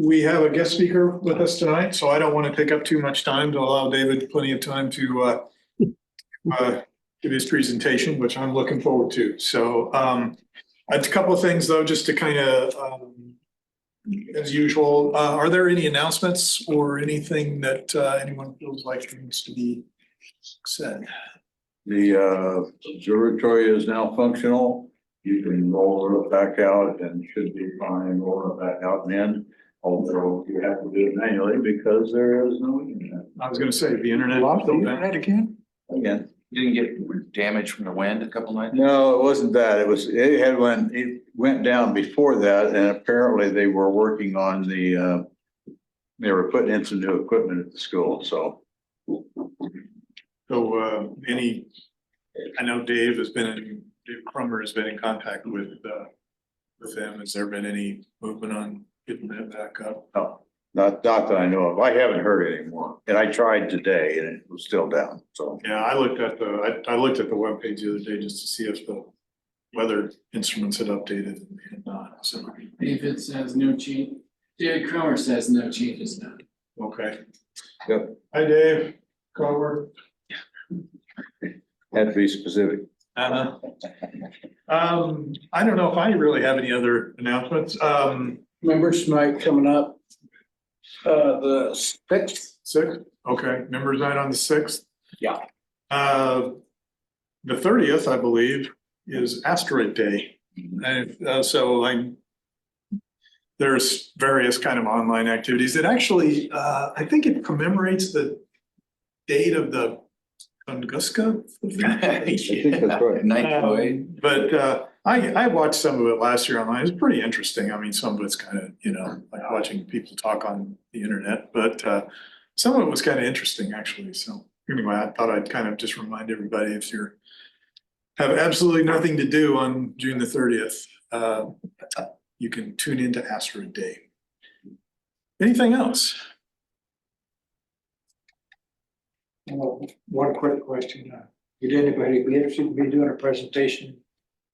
we have a guest speaker with us tonight, so I don't want to take up too much time to allow David plenty of time to give his presentation, which I'm looking forward to. So a couple of things though, just to kind of, as usual, are there any announcements or anything that anyone feels like needs to be said? The observatory is now functional. You can roll it back out and should be fine, roll it back out and in. Although you have to do it manually because there is no internet. I was gonna say the internet. Again? You didn't get damage from the wind a couple nights? No, it wasn't that. It went down before that, and apparently they were working on they were putting in some new equipment at the school, so. So I know Dave Crummer has been in contact with them. Has there been any movement on getting that back up? No, not that I know of. I haven't heard anymore. And I tried today and it was still down, so. Yeah, I looked at the webpage the other day just to see if the weather instruments had updated and they had not, so. David says no change. David Cromer says no changes now. Okay. Yep. Hi, Dave. Cover. Had to be specific. I don't know if I really have any other announcements. Members night coming up, the 6th. 6th, okay, members night on the 6th. Yeah. The 30th, I believe, is asteroid day. And there's various kind of online activities. It actually, I think it commemorates the date of the Tunguska. I think that's right. But I watched some of it last year online. It's pretty interesting. I mean, some of it's kind of, like watching people talk on the internet, but some of it was kind of interesting actually. So anyway, I thought I'd kind of just remind everybody, if you have absolutely nothing to do on June the 30th, you can tune into Asteroid Day. Anything else? One quick question. Would anybody be interested in me doing a presentation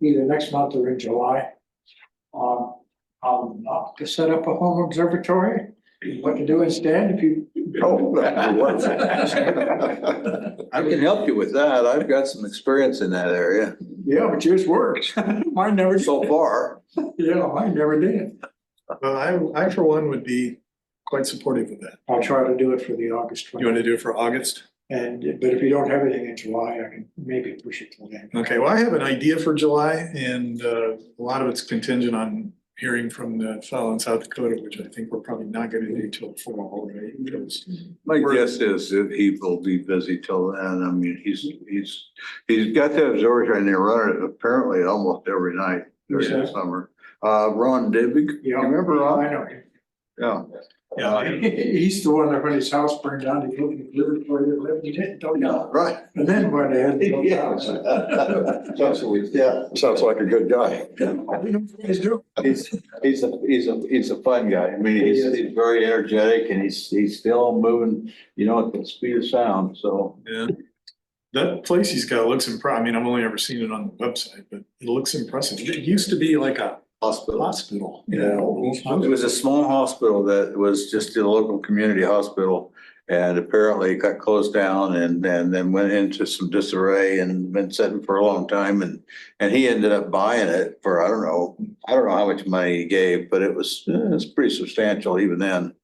either next month or in July on to set up a home observatory? What to do instead if you. I can help you with that. I've got some experience in that area. Yeah, but yours works. Mine never. So far. Yeah, mine never did. Well, I for one would be quite supportive of that. I'll try to do it for the August. You want to do it for August? But if you don't have anything in July, I can maybe push it till then. Okay, well, I have an idea for July, and a lot of it's contingent on hearing from the fellow in South Dakota, which I think we're probably not gonna do till fall, right? Because My guess is that he will be busy till then. I mean, he's got the observatory and they're running it apparently almost every night during the summer. Ron Dibig, you remember Ron? I know him. Yeah. Yeah, He's the one that when his house burned down, he looked at the observatory that lived, he didn't, don't know. Right. And then when they had. Yeah, sounds like a good guy. He's doing. He's a fun guy. I mean, he's very energetic and he's still moving, at the speed of sound, so. yeah. That place he's got looks impressive. I mean, I've only ever seen it on the website, but it looks impressive. It used to be like a hospital. Yeah, it was a small hospital that was just a local community hospital. And apparently it got closed down and then went into some disarray and been sitting for a long time. And he ended up buying it for, I don't know how much money he gave, but it was pretty substantial even then.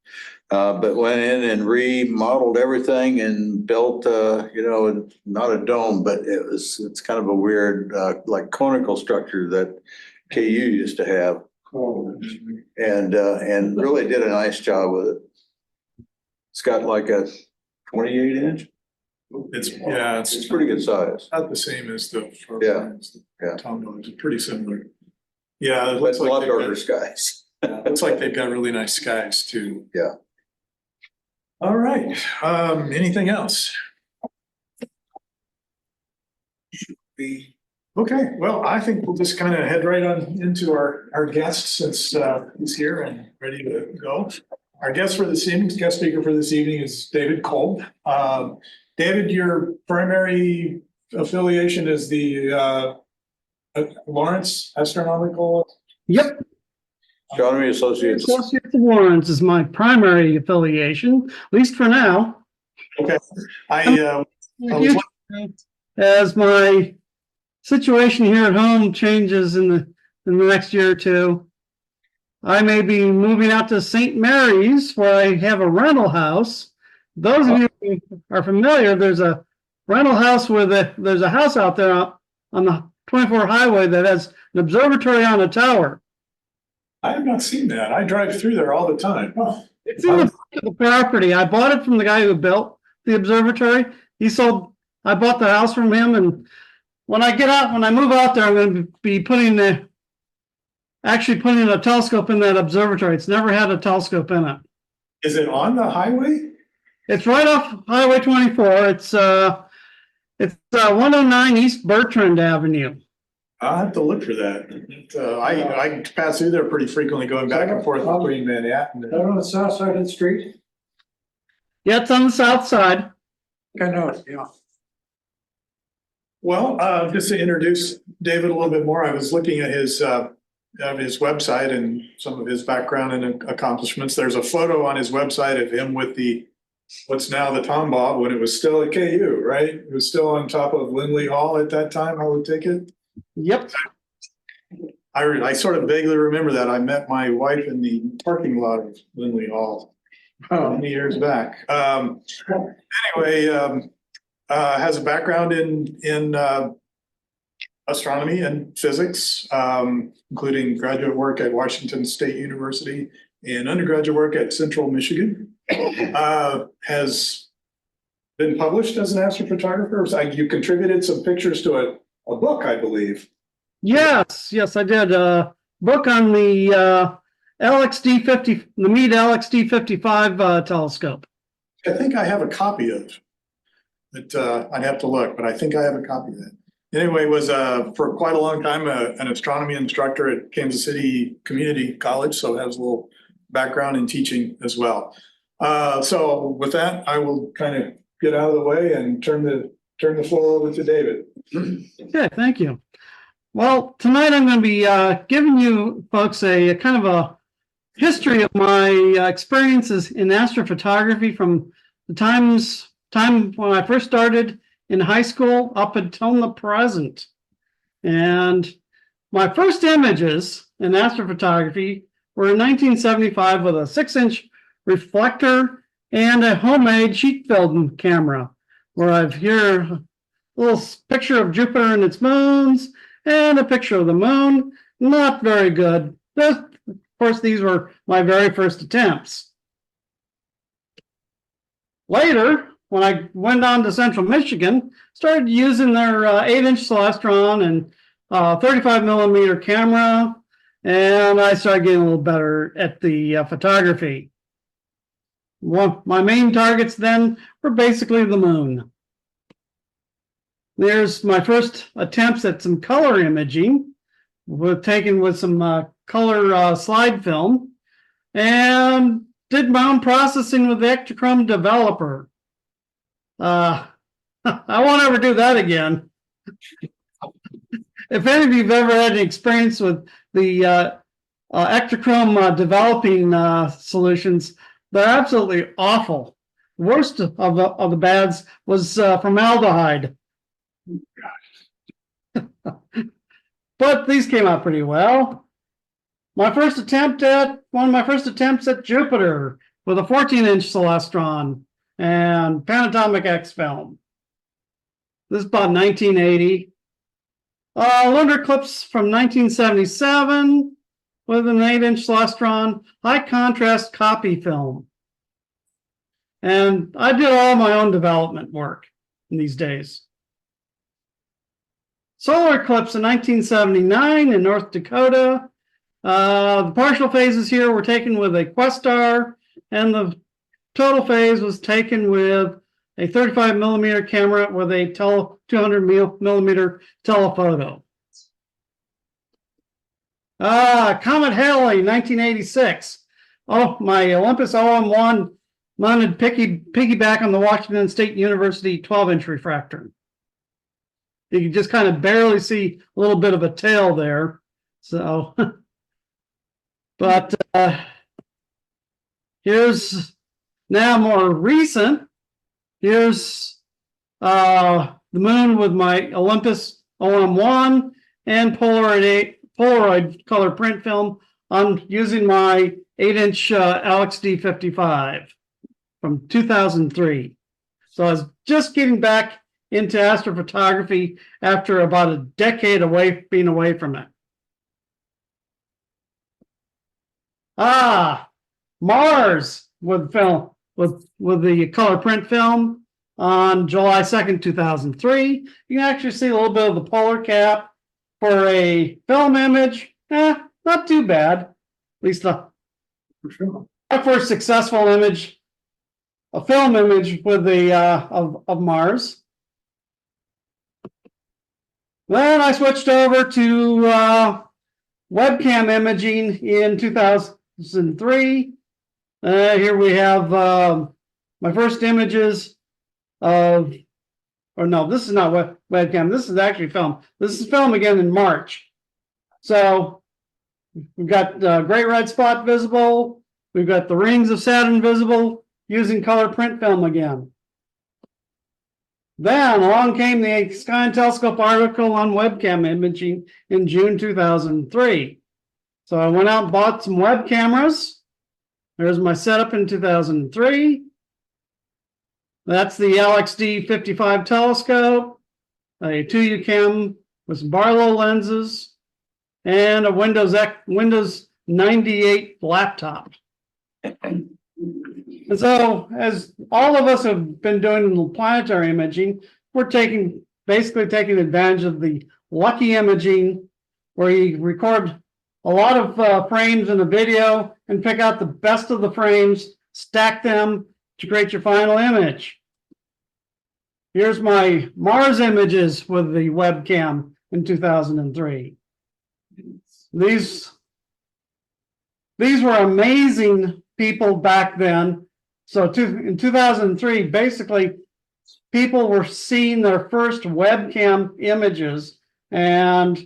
But went in and remodeled everything and built, not a dome, but it's kind of a weird, like conical structure that KU used to have. And really did a nice job with it. It's got like a 28-inch. It's pretty good size. not the same as the. Yeah. Tom Dog, it's pretty similar. Yeah, it But looks a lot like darker skies. looks like they've got really nice skies too. Yeah. All right, anything else? Okay, well, I think we'll just kind of head right on into our guest since he's here and ready to go. Our guest speaker for this evening is David Kolb. David, your primary affiliation is the Lawrence Astronomical. Yep. Astronomy Associates. Associates of Lawrence is my primary affiliation, at least for now. I was As my situation here at home changes in the next year or two, I may be moving out to St. Mary's where I have a rental house. Those of you who are familiar, there's a rental house there's a house out there on the 24 highway that has an observatory on a tower. I have not seen that. I drive through there all the time. Oh, It's in the back of the property. I bought it from the guy who built the observatory. I bought the house from him, and when I move out there, I'm going to be putting a telescope in that observatory. It's never had a telescope in it. is it on the highway? It's right off Highway 24. It's 109 East Bertrand Avenue. I'll have to look for that. I pass through there pretty frequently going back and forth between Manhattan. Is that on the south side of the street? Yeah, it's on the south side. I know it, yeah. Well, just to introduce David a little bit more, I was looking at his website and some of his background and accomplishments. There's a photo on his website of him with what's now the Tombaugh when it was still at KU, right? It was still on top of Lindley Hall at that time, I would take it. Yep. I sort of vaguely remember that. I met my wife in the parking lot of Lindley Hall many years back. Anyway, has a background in astronomy and physics, including graduate work at Washington State University and undergraduate work at Central Michigan. Has been published as an astrophotographer. You contributed some pictures to a book, I believe. Yes, I did a book on the LXD50, the Meade LXD55 telescope. I think I have a copy of it. I'd have to look, but I think I have a copy of that. Anyway, was for quite a long time an astronomy instructor at Kansas City Community College, so has a little background in teaching as well. So with that, I will kind of get out of the way and turn the floor over to David. Okay, thank you. Well, tonight I'm going to be giving you folks a kind of a history of my experiences in astrophotography from the time when I first started in high school up until the present. And my first images in astrophotography were in 1975 with a 6-inch reflector and a homemade sheet film camera, where I've here a little picture of Jupiter and its moons and a picture of the moon. Not very good. Of course, these were my very first attempts. Later, when I went on to Central Michigan, started using their 8-inch Celestron and 35 millimeter camera, and I started getting a little better at the photography. My main targets then were basically the moon. There's my first attempts at some color imaging, taken with some color slide film, and did my own processing with the Ektachrome developer. I won't ever do that again. If any of you've ever had an experience with the Ektachrome developing solutions, they're absolutely awful. Worst of the bads was formaldehyde. But these came out pretty well. One of my first attempts at Jupiter with a 14-inch Celestron and Panatomic X film. This is about 1980. Lunar eclipse from 1977 with an 8-inch Celestron, high contrast copy film. And I did all my own development work in these days. Solar eclipse in 1979 in North Dakota. The partial phases here were taken with a Questar, and the total phase was taken with a 35 millimeter camera with a 200 millimeter telephoto. Comet Halley, 1986. Oh, my Olympus OM1 mounted piggyback on the Washington State University 12-inch refractor. You can just kind of barely see a little bit of a tail there. So, But here's now more recent. Here's the moon with my Olympus OM1 and Polaroid color print film on using my 8-inch Alex D55 from 2003. So I was just getting back into astrophotography after about a decade being away from it. Mars with film with the color print film on July 2nd, 2003. You can actually see a little bit of the polar cap for a film image. Not too bad. At least my first successful image, a film image with the of Mars. Then I switched over to webcam imaging in 2003. Here we have my first images of, or no, this is not webcam. This is actually film. This is film again in March. So we've got great red spot visible. We've got the rings of Saturn visible using color print film again. Then along came the Sky and Telescope article on webcam imaging in June 2003. So I went out and bought some web cameras. There's my setup in 2003. That's the Alex D55 telescope, a 2U cam with some Barlow lenses, and a Windows 98 laptop. And so, as all of us have been doing planetary imaging, we're basically taking advantage of the lucky imaging, where you record a lot of frames in a video and pick out the best of the frames, stack them to create your final image. Here's my Mars images with the webcam in 2003. These were amazing people back then. So in 2003, basically, people were seeing their first webcam images, and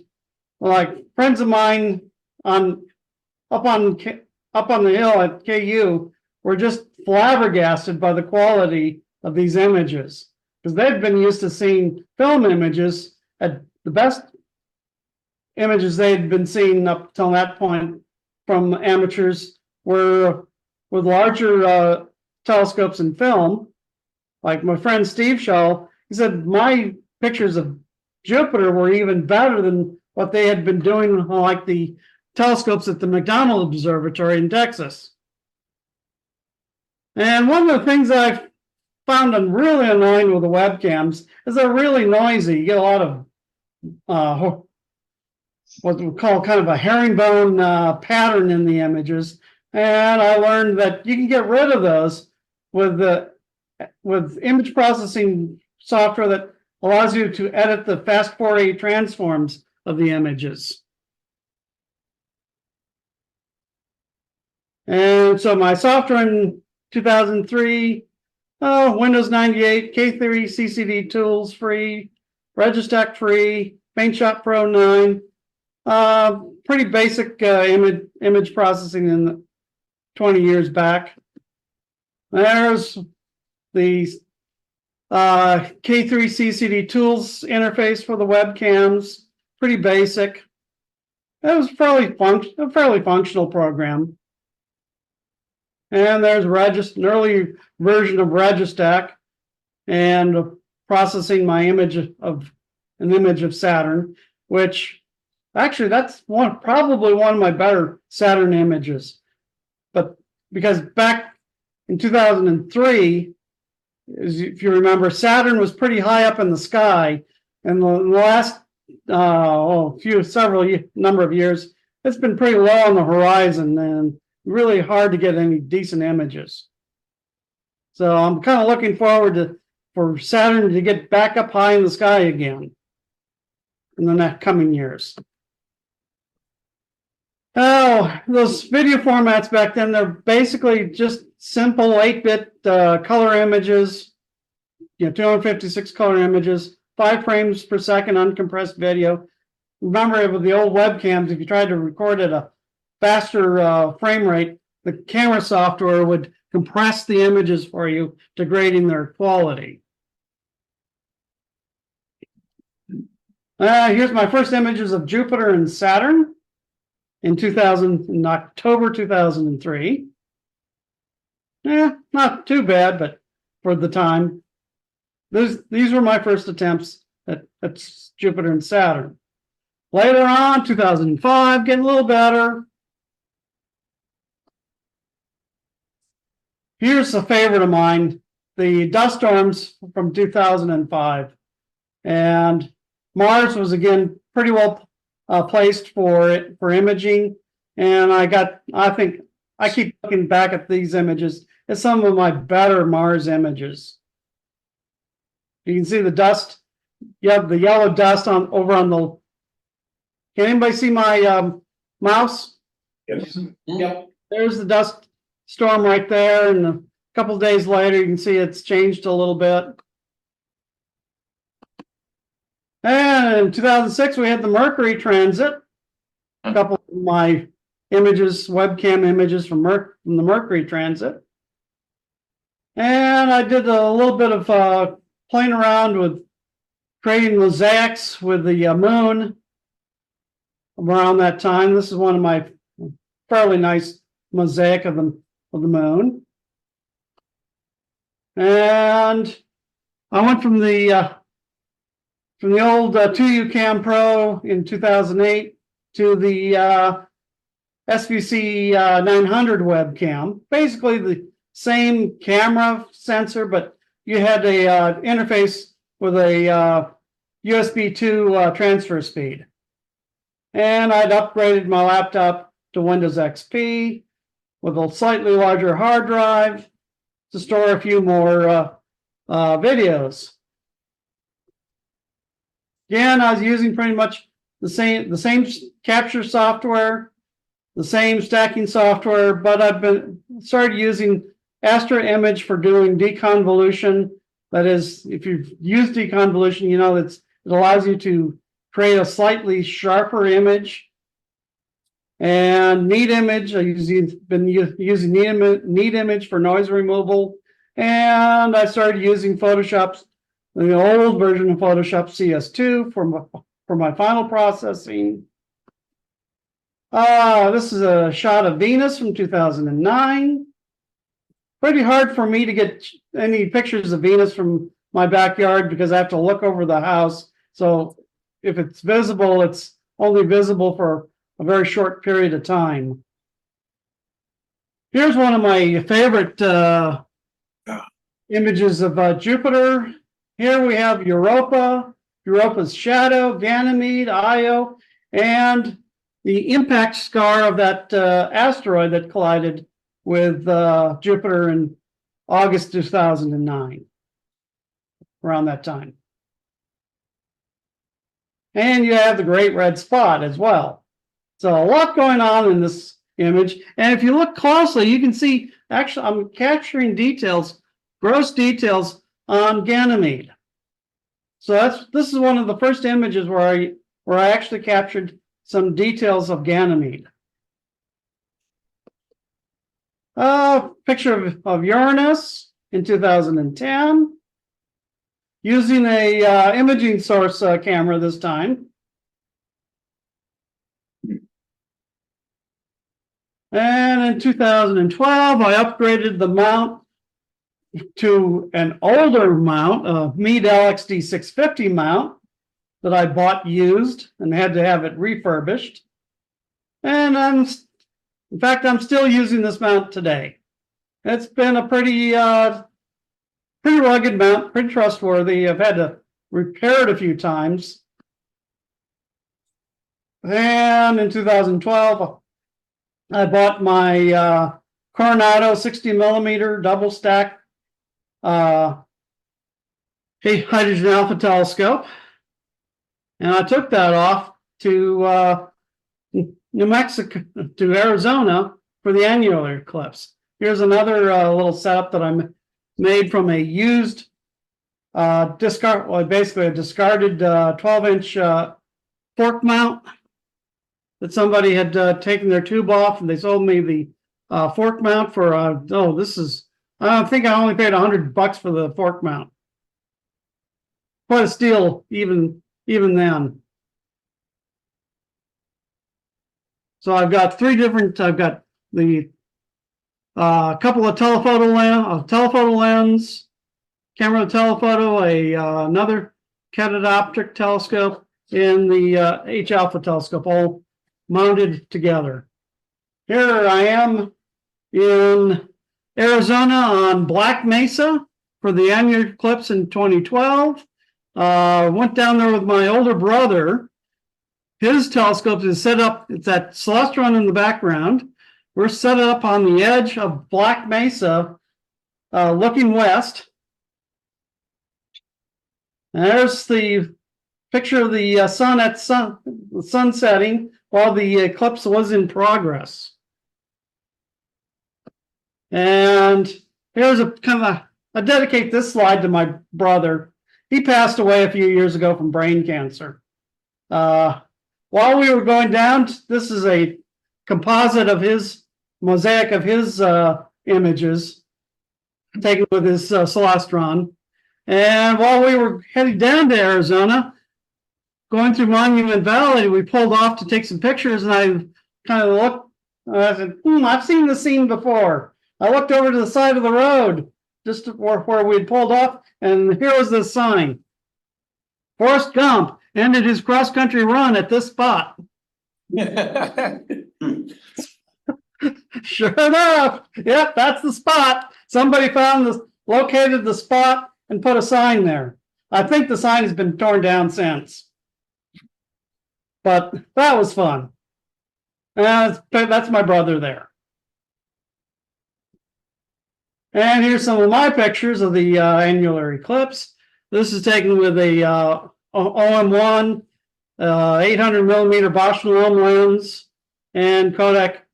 like friends of mine up on the hill at KU were just flabbergasted by the quality of these images, because they'd been used to seeing film images. At the best images they'd been seeing up till that point from amateurs were with larger telescopes and film. Like my friend Steve Shaw, he said my pictures of Jupiter were even better than what they had been doing on like the telescopes at the McDonald Observatory in Texas. And one of the things I've found really annoying with the webcams is they're really noisy. You get a lot of what we call kind of a herringbone pattern in the images. And I learned that you can get rid of those with image processing software that allows you to edit the fast Fourier transforms of the images. And so my software in 2003, Windows 98, K3 CCD tools free, Registack free, PaintShop Pro 9, pretty basic image processing in the 20 years back. There's the K3 CCD tools interface for the webcams, pretty basic. It was a fairly functional program. And there's an early version of Registack and processing my image of Saturn, which actually that's probably one of my better Saturn images. But because back in 2003, if you remember, Saturn was pretty high up in the sky, and the last number of years, it's been pretty low on the horizon and really hard to get any decent images. So I'm kind of looking forward for Saturn to get back up high in the sky again in the next coming years. Oh, those video formats back then, they're basically just simple 8-bit color images, 256 color images, 5 frames per second uncompressed video. Remember with the old webcams, if you tried to record at a faster frame rate, the camera software would compress the images for you, degrading their quality. Here's my first images of Jupiter and Saturn in October 2003. Not too bad, but for the time, these were my first attempts at Jupiter and Saturn. Later on, 2005, getting a little better. Here's a favorite of mine, the dust storms from 2005. And Mars was again pretty well placed for imaging. And I think I keep looking back at these images. It's some of my better Mars images. You can see the dust. You have the yellow dust over on the. Can anybody see my mouse? Yes. Yep. There's the dust storm right there, and a couple of days later, you can see it's changed a little bit. And in 2006, we had the Mercury transit. A couple of my images, webcam images from the Mercury transit. And I did a little bit of playing around with creating mosaics with the moon around that time. This is one of my fairly nice mosaic of the moon. And I went from the old 2U Cam Pro in 2008 to the SVC 900 webcam. Basically the same camera sensor, but you had a interface with a USB 2 transfer speed. And I'd upgraded my laptop to Windows XP with a slightly larger hard drive to store a few more videos. Again, I was using pretty much the same capture software, the same stacking software, but I've started using Astra Image for doing deconvolution. That is, if you've used deconvolution, you know it allows you to create a slightly sharper image. And Neat Image, I've been using Neat Image for noise removal, and I started using the old version of Photoshop CS2 for my final processing. This is a shot of Venus from 2009. Pretty hard for me to get any pictures of Venus from my backyard because I have to look over the house. So if it's visible, it's only visible for a very short period of time. Here's one of my favorite images of Jupiter. Here we have Europa's shadow, Ganymede, Io, and the impact scar of that asteroid that collided with Jupiter in August 2009, around that time. And you have the Great Red Spot as well. So a lot going on in this image. And if you look closely, you can see, actually, I'm capturing details, gross details on Ganymede. So this is one of the first images where I actually captured some details of Ganymede. Picture of Uranus in 2010, using a imaging source camera this time. And in 2012, I upgraded the mount to an older mount, a Meade LXD 650 mount that I bought used and had to have it refurbished. And in fact, I'm still using this mount today. It's been a pretty rugged mount, pretty trustworthy. I've had to repair it a few times. And in 2012, I bought my Coronado 60mm double stack hydrogen alpha telescope. And I took that off to New Mexico, to Arizona for the annular eclipse. Here's another little setup that I made from a used basically a discarded 12-inch fork mount. that somebody had taken their tube off, and they sold me the fork mount for this is, I think I only paid $100 for the fork mount. Quite a steal even then. So I've got I've got the couple of telephoto lens, camera telephoto, another catadioptric telescope, and the H alpha telescope, all mounted together. Here I am in Arizona on Black Mesa for the annular eclipse in 2012. Went down there with my older brother. His telescope is set up, it's that celestron in the background. We're set up on the edge of Black Mesa, looking west. And there's the picture of the sun setting while the eclipse was in progress. And here's a kind of I dedicate this slide to my brother. He passed away a few years ago from brain cancer. While we were going down, this is a composite of his mosaic of his images taken with his celestron. And while we were heading down to Arizona, going through Monument Valley, we pulled off to take some pictures, and I kind of looked, I said, I've seen this scene before. I looked over to the side of the road, just where we'd pulled off, and here was this sign. Forrest Gump ended his cross-country run at this spot. Sure enough, yep, that's the spot. Somebody located the spot and put a sign there. I think the sign has been torn down since. But that was fun. And that's my brother there. And here's some of my pictures of the annular eclipse. This is taken with a OM1 800 millimeter Bosch lens and Kodak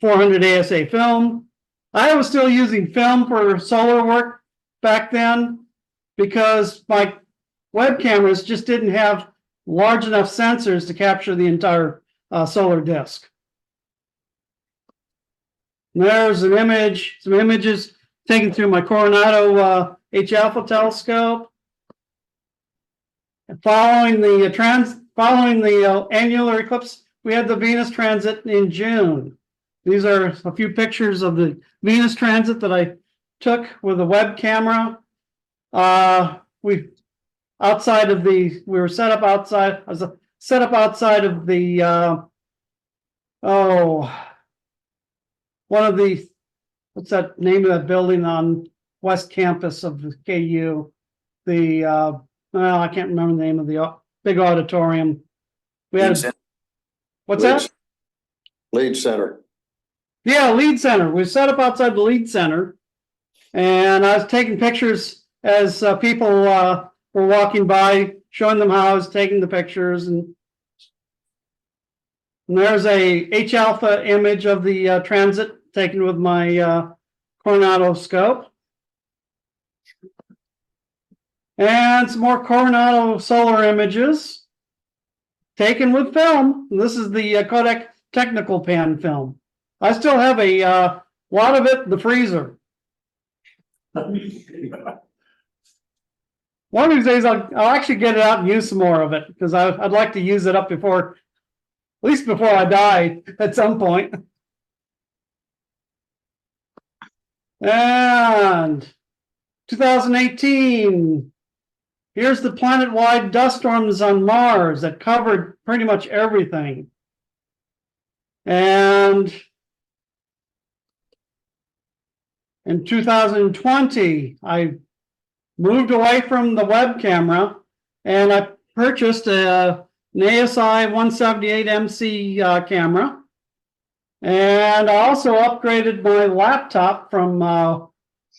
400 ASA film. I was still using film for solar work back then because my web cameras just didn't have large enough sensors to capture the entire solar disk. And there's some images taken through my Coronado H alpha telescope. And following the annular eclipse, we had the Venus transit in June. These are a few pictures of the Venus transit that I took with a web camera. We were set up outside. I was set up outside of the one of the, what's that name of that building on West Campus of the KU? I can't remember the name of the big auditorium. We had what's that? Lead Center. Yeah, Lead Center. We set up outside the Lead Center, and I was taking pictures as people were walking by, showing them how I was taking the pictures. And there's a H alpha image of the transit taken with my Coronado scope. And some more Coronado solar images taken with film. This is the Kodak Technical Pan film. I still have a lot of it in the freezer. One of these days, I'll actually get it out and use some more of it because I'd like to use it up at least before I die at some point. And 2018, here's the planet-wide dust storms on Mars that covered pretty much everything. And in 2020, I moved away from the web camera and I purchased an ASI 178MC camera. And I also upgraded my laptop from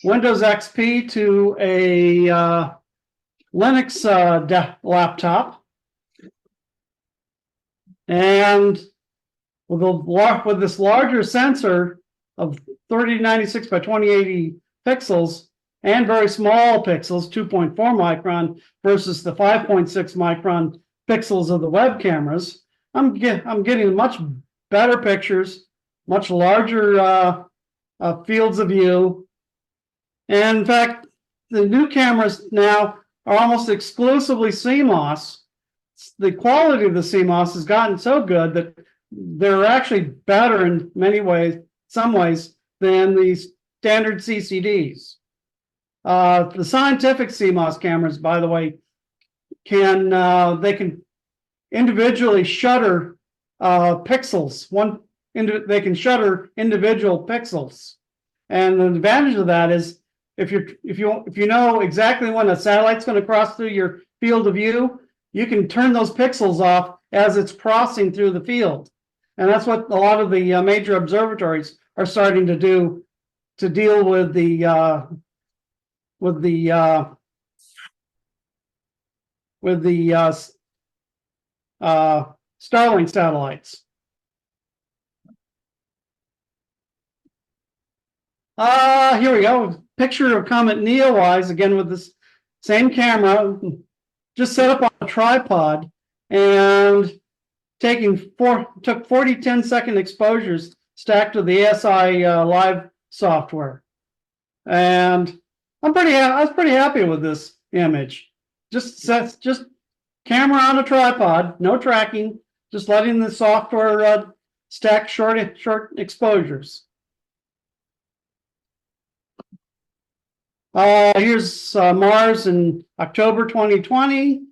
Windows XP to a Linux laptop. And with this larger sensor of 3096 by 2080 pixels and very small pixels, 2.4 micron versus the 5.6 micron pixels of the web cameras, I'm getting much better pictures, much larger fields of view. And in fact, the new cameras now are almost exclusively CMOS. The quality of the CMOS has gotten so good that they're actually better in many ways, some ways, than the standard CCDs. The scientific CMOS cameras, by the way, they can individually shutter pixels. They can shutter individual pixels, and the advantage of that is if you know exactly when a satellite's going to cross through your field of view, you can turn those pixels off as it's crossing through the field, and that's what a lot of the major observatories are starting to do to deal with the Starlink satellites. Here we go. Picture of Comet Neowise again with this same camera, just set up on a tripod and took 40 10-second exposures stacked with the ASI live software. And I was pretty happy with this image. Just camera on a tripod, no tracking, just letting the software stack short exposures. Here's Mars in October 2020.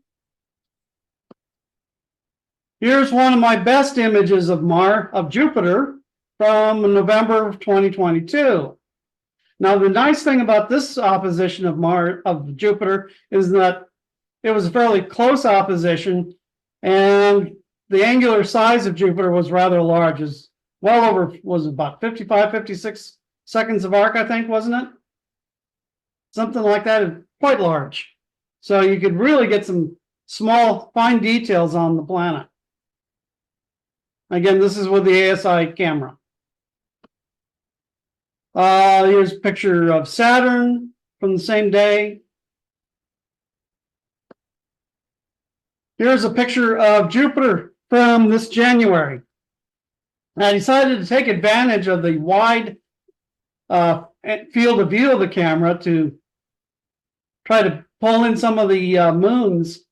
Here's one of my best images of Jupiter from November of 2022. Now, the nice thing about this opposition of Jupiter is that it was a fairly close opposition, and the angular size of Jupiter was rather large. Was about 55, 56 seconds of arc, I think, wasn't it? Something like that, quite large. So you could really get some small, fine details on the planet. Again, this is with the ASI camera. Here's a picture of Saturn from the same day. Here's a picture of Jupiter from this January. I decided to take advantage of the wide field of view of the camera to try to pull in some of the moons.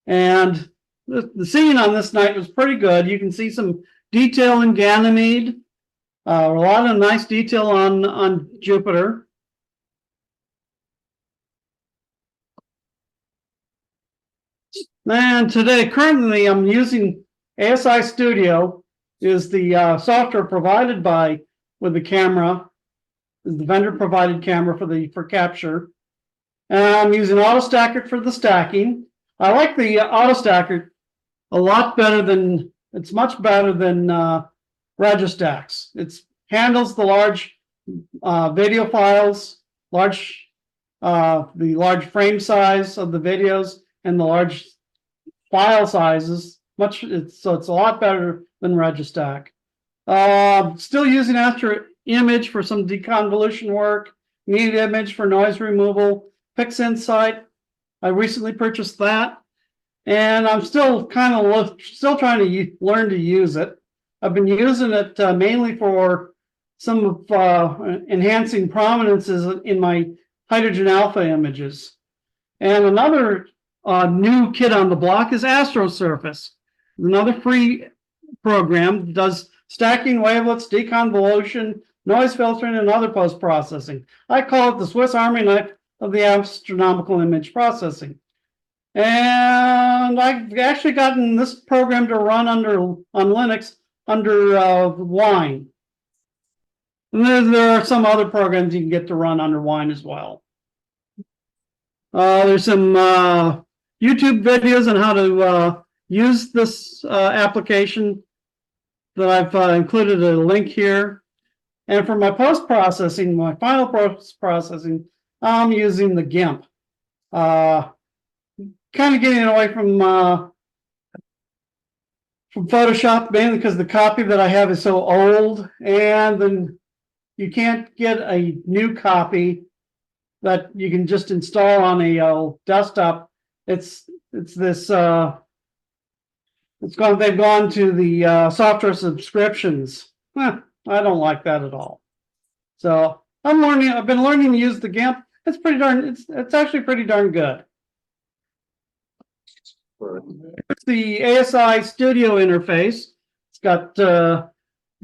And the scene on this night was pretty good. You can see some detail in Ganymede, a lot of nice detail on Jupiter. And currently I'm using ASI Studio, is the software provided with the camera, is the vendor provided camera for capture. And I'm using AutoStacker for the stacking. I like the AutoStacker a lot better than, it's much better than Registax. It handles the large video files, the large frame size of the videos and the large file sizes. So it's a lot better than Registack. Still using Astro Image for some deconvolution work, Neat Image for noise removal, PixInsight. I recently purchased that, and I'm still trying to learn to use it. I've been using it mainly for some of enhancing prominences in my hydrogen alpha images. And another new kid on the block is AstroSurface, another free program that does stacking, wavelets, deconvolution, noise filtering, and other post-processing. I call it the Swiss Army knife of the astronomical image processing. And I've actually gotten this program to run on Linux under Wine. And there are some other programs you can get to run under Wine as well. There's some YouTube videos on how to use this application that I've included a link here. And for my post-processing, my final post-processing, I'm using the GIMP. Kind of getting away from Photoshop, mainly because the copy that I have is so old, and then you can't get a new copy that you can just install on a desktop. It's this they've gone to the software subscriptions. I don't like that at all. So I've been learning to use the GIMP. It's it's actually pretty darn good. It's the ASI Studio interface. It's got the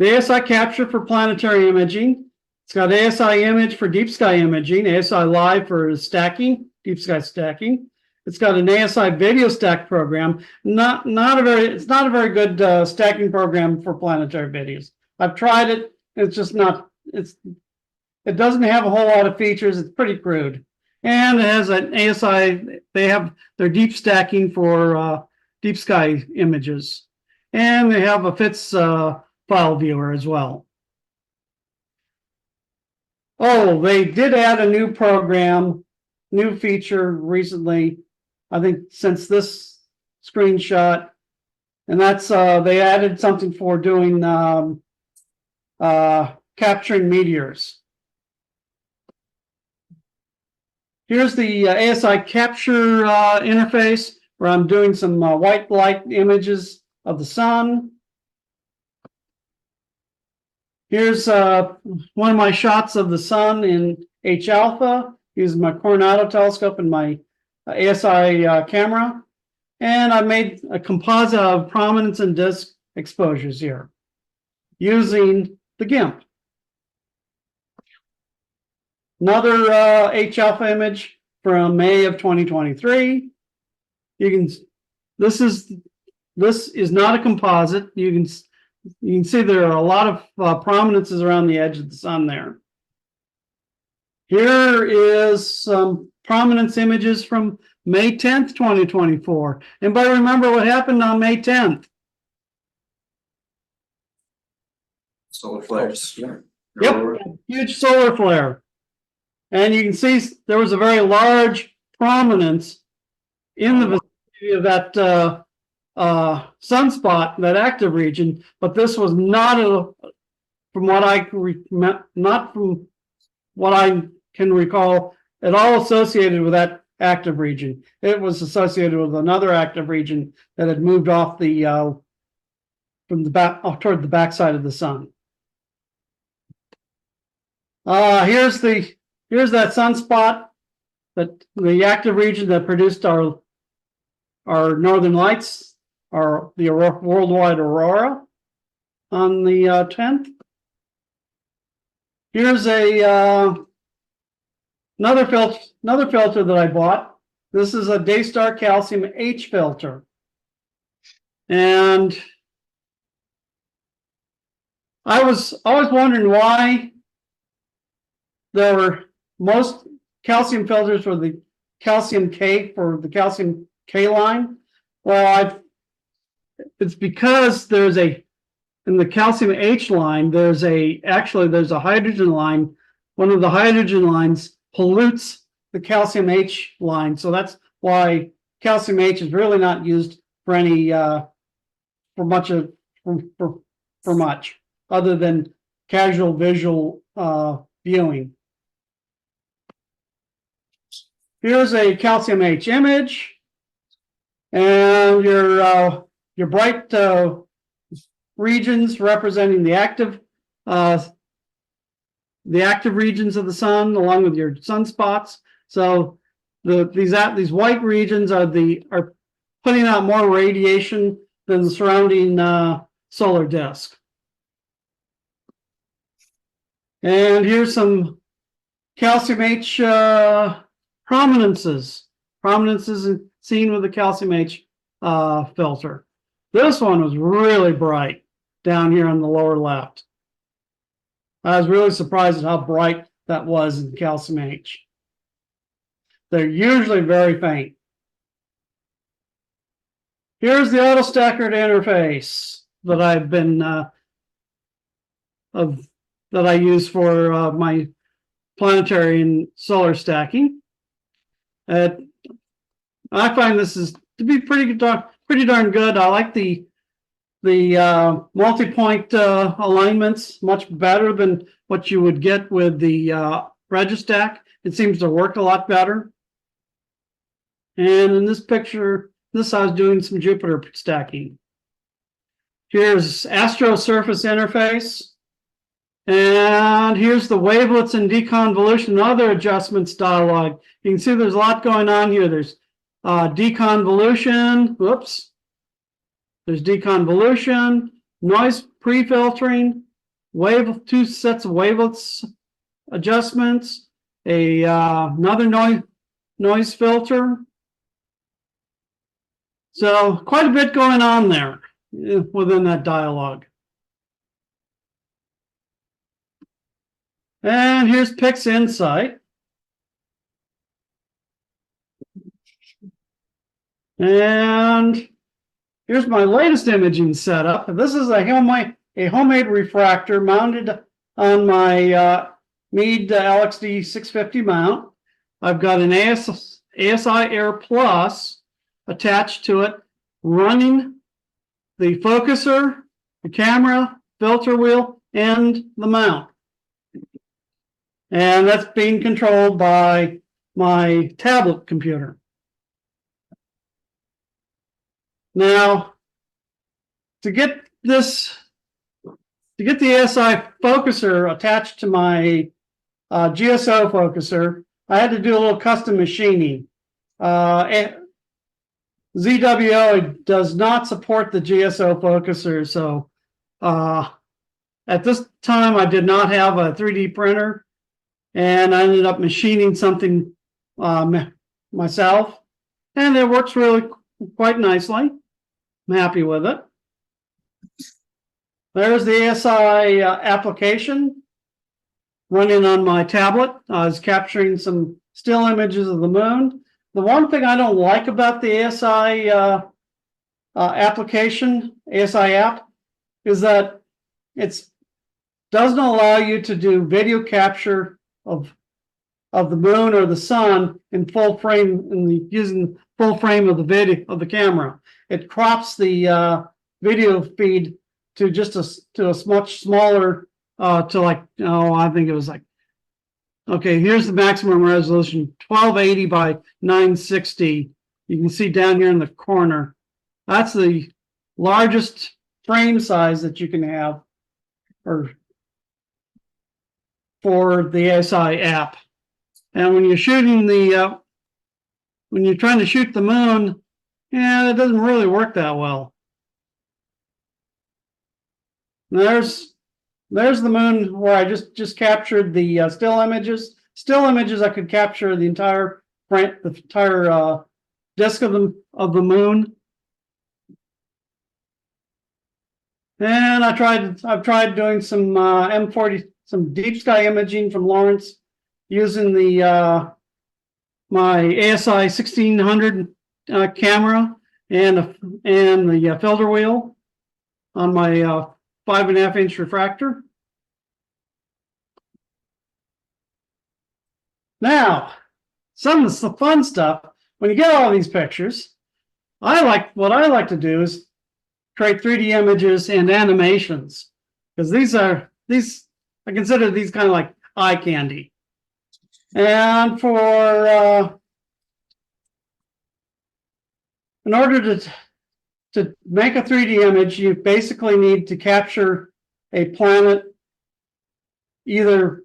ASI Capture for planetary imaging. It's got ASI Image for deep sky imaging, ASI Live for stacking, deep sky stacking. It's got an ASI video stack program. It's not a very good stacking program for planetary videos. I've tried it. It's just not. It doesn't have a whole lot of features. It's pretty crude. And it has an ASI. They have their deep stacking for deep sky images, and they have a FITS file viewer as well. Oh, they did add a new program, new feature recently, I think since this screenshot, and that's they added something for doing capturing meteors. Here's the ASI Capture interface where I'm doing some white light images of the sun. Here's one of my shots of the sun in H alpha using my Coronado telescope and my ASI camera. And I made a composite of prominence and disk exposures here using the GIMP. Another H alpha image from May of 2023. This is not a composite. You can see there are a lot of prominences around the edge of the sun there. Here is some prominence images from May 10th, 2024. Anybody remember what happened on May 10th? Solar flares. Yep, huge solar flare. And you can see there was a very large prominence in the vicinity of that sunspot, that active region, but this was not from what I can recall at all associated with that active region. It was associated with another active region that had moved off from the back toward the backside of the sun. Here's that sunspot, that the active region that produced our northern lights, the worldwide aurora on the 10th. Here's another filter that I bought. This is a Daystar Calcium H filter. And I was always wondering why there were most calcium filters for the calcium K, for the calcium K line. Well, it's because in the calcium H line, there's a hydrogen line. One of the hydrogen lines pollutes the calcium H line. So that's why calcium H is really not used for any, for much other than casual visual viewing. Here's a calcium H image, and your bright regions representing the active regions of the sun, along with your sunspots. So these white regions are putting out more radiation than the surrounding solar disk. And here's some calcium H prominences seen with the calcium H filter. This one was really bright down here on the lower left. I was really surprised at how bright that was in calcium H. They're usually very faint. Here's the auto stackered interface that I've been that I use for my planetary and solar stacking. I find this is to be pretty darn good. I like the multi-point alignments much better than what you would get with the Registack. It seems to work a lot better. And in this picture, I was doing some Jupiter stacking. Here's Astro Surface Interface. And here's the wavelets and deconvolution and other adjustments dialog. You can see there's a lot going on here. There's deconvolution, whoops. There's deconvolution, noise pre-filtering, two sets of wavelets adjustments, another noise filter. So quite a bit going on there within that dialogue. And here's Pix Insight. And here's my latest imaging setup. This is a homemade refractor mounted on my Meade LXD 650 mount. I've got an ASI Air Plus attached to it, running the focuser, the camera, filter wheel, and the mount. And that's being controlled by my tablet computer. Now, to get the ASI focuser attached to my GSO focuser, I had to do a little custom machining. ZWO does not support the GSO focuser, so at this time I did not have a 3D printer, and I ended up machining something myself, and it works really quite nicely. I'm happy with it. There's the ASI application running on my tablet. I was capturing some still images of the moon. The one thing I don't like about the ASI application, ASI app, is that it doesn't allow you to do video capture of the moon or the sun in full frame, using full frame of the video of the camera. It crops the video feed to just a much smaller, to like, oh, I think it was like, okay, here's the maximum resolution, 1280 by 960. You can see down here in the corner. That's the largest frame size that you can have for the ASI app. And when you're shooting when you're trying to shoot the moon, yeah, it doesn't really work that well. There's the moon where I just captured the still images. Still images, I could capture the entire disk of the moon. And I've tried doing some M40, some deep sky imaging from Lawrence using the my ASI 1600 camera and the filter wheel on my 5.5 inch refractor. Now, some of the fun stuff, when you get all these pictures, what I like to do is create 3D images and animations, because I consider these kind of like eye candy. And in order to make a 3D image, you basically need to capture a planet either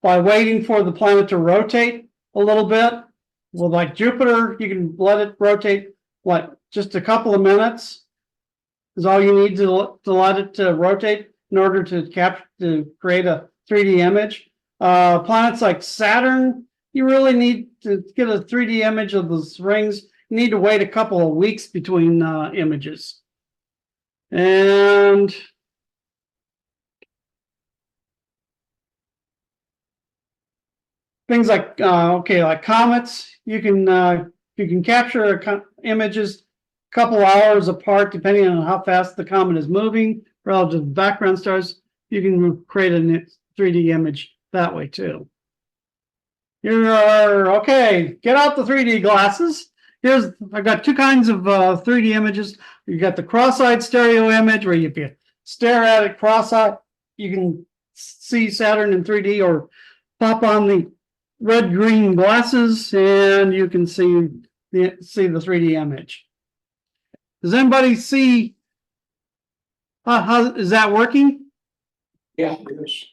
by waiting for the planet to rotate a little bit. Well, like Jupiter, you can let it rotate like just a couple of minutes is all you need to let it rotate in order to create a 3D image. Planets like Saturn, you really need to get a 3D image of those rings. You need to wait a couple of weeks between images. And things like like comets, you can capture images a couple hours apart depending on how fast the comet is moving relative to background stars. You can create a 3D image that way too. Okay, get out the 3D glasses. I've got two kinds of 3D images. You got the cross-eyed stereo image where if you stare at it cross-eyed, you can see Saturn in 3D, or pop on the red-green glasses and you can see the 3D image. Does anybody see How is that working? Yeah, it is.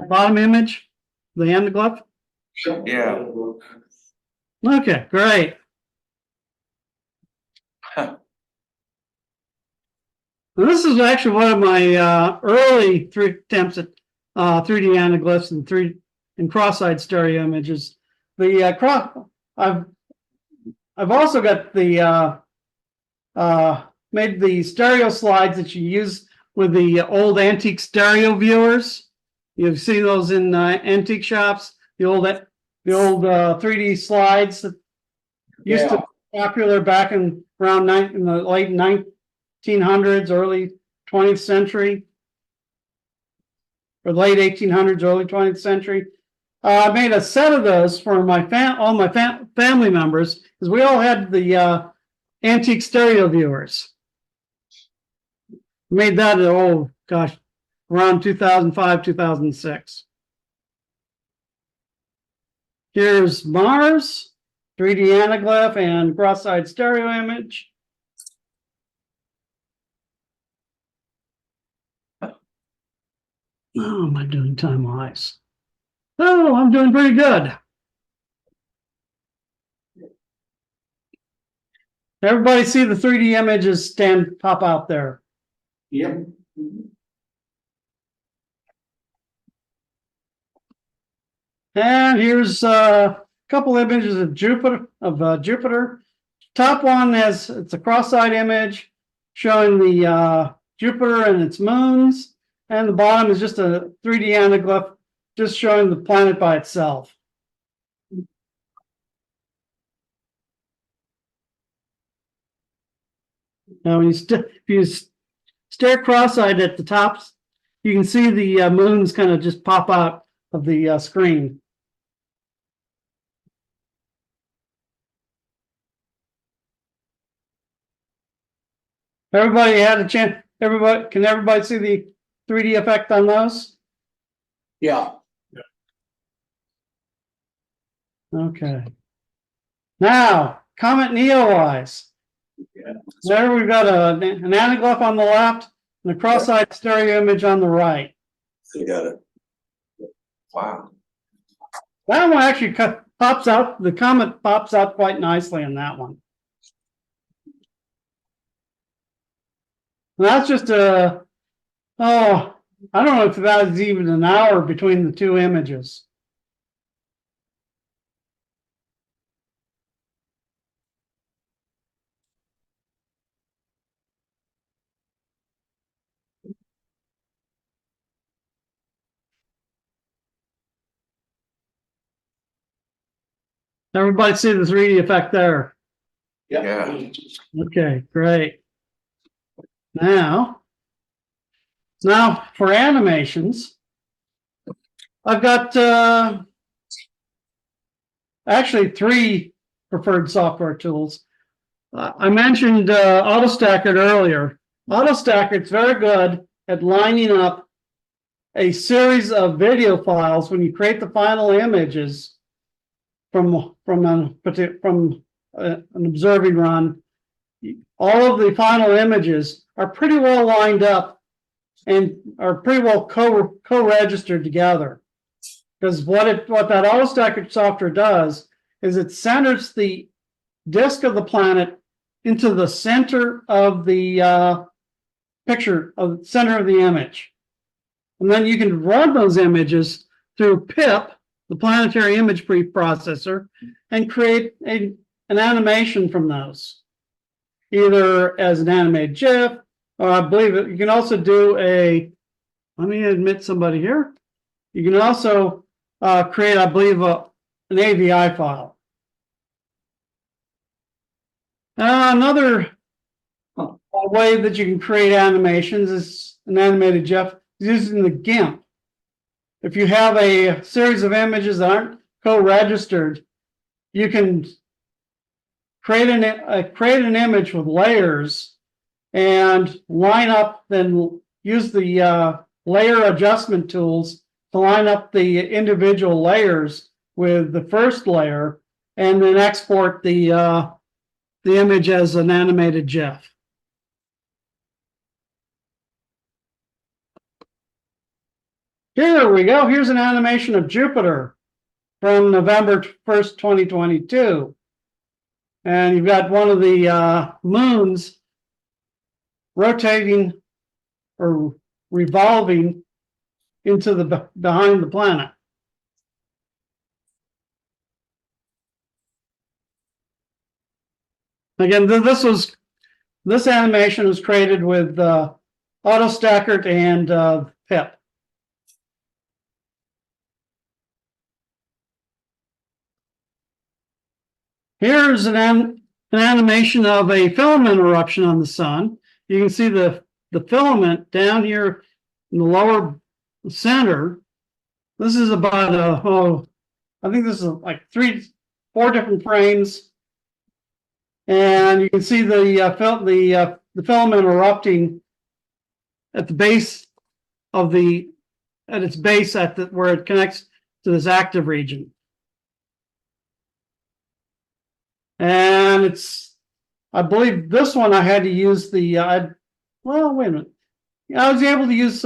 Bottom image, the hand glove? Yeah. Okay, great. And this is actually one of my early three attempts at 3D anaglyphs and cross-eyed stereo images. The I've also got the made the stereo slides that you use with the old antique stereo viewers. You've seen those in antique shops. The old 3D slides that used to be popular back in in the late 1900s, early 20th century, or late 1800s, early 20th century. I made a set of those for all my family members, because we all had the antique stereo viewers. Made that around 2005, 2006. Here's Mars, 3D anaglyph and cross-eyed stereo image. How am I doing time-wise? Oh, I'm doing pretty good. Everybody see the 3D images pop out there? Yep. And here's a couple images of Jupiter. Top one it's a cross-eyed image showing the Jupiter and its moons, and the bottom is just a 3D anaglyph just showing the planet by itself. Now, when if you stare cross-eyed at the tops, you can see the moons kind of just pop out of the screen. Everybody had a chance. Can everybody see the 3D effect on those? Yeah. Okay. Now, Comet Neowise. There we've got an anaglyph on the left and a cross-eyed stereo image on the right. You got it. Wow. That one actually pops out. The comet pops out quite nicely in that one. And that's just I don't know if that is even an hour between the two images. Everybody see the 3D effect there? Yeah. Okay, great. Now for animations, I've got actually three preferred software tools. I mentioned AutoStacker earlier. AutoStacker is very good at lining up a series of video files when you create the final images from an observing run. All of the final images are pretty well lined up and are pretty well co-registered together. Because what that AutoStacker software does is it centers the disk of the planet into the center of the picture, of the center of the image. And then you can run those images through PIP, the planetary image preprocessor, and create an animation from those, either as an animated GIF, or I believe you can also do let me admit somebody here. You can also create, I believe, an AVI file. Another way that you can create animations is an animated GIF using the GIMP. If you have a series of images that aren't co-registered, you can create an image with layers and line up, then use the layer adjustment tools to line up the individual layers with the first layer, and then export the image as an animated GIF. Here we go. Here's an animation of Jupiter from November 1st, 2022. And you've got one of the moons rotating or revolving into the behind the planet. Again, this animation was created with AutoStacker and Pip. Here's an animation of a filament eruption on the sun. You can see the filament down here in the lower center. This is about I think this is like 4 different frames, and you can see the filament erupting at the base of where it connects to this active region. And I believe this one I had to use well, wait a minute. I was able to use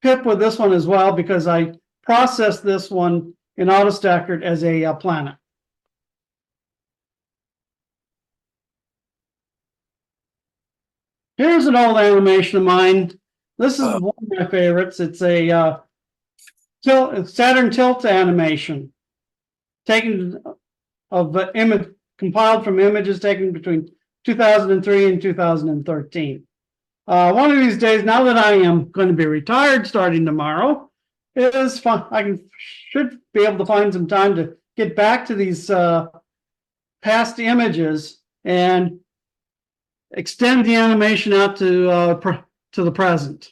Pip with this one as well because I processed this one in AutoStacker as a planet. Here's an old animation of mine. This is one of my favorites. It's a Saturn tilt animation taken of image compiled from images taken between 2003 and 2013. One of these days, now that I am going to be retired starting tomorrow, it is fun. Should be able to find some time to get back to these past images and extend the animation out to the present.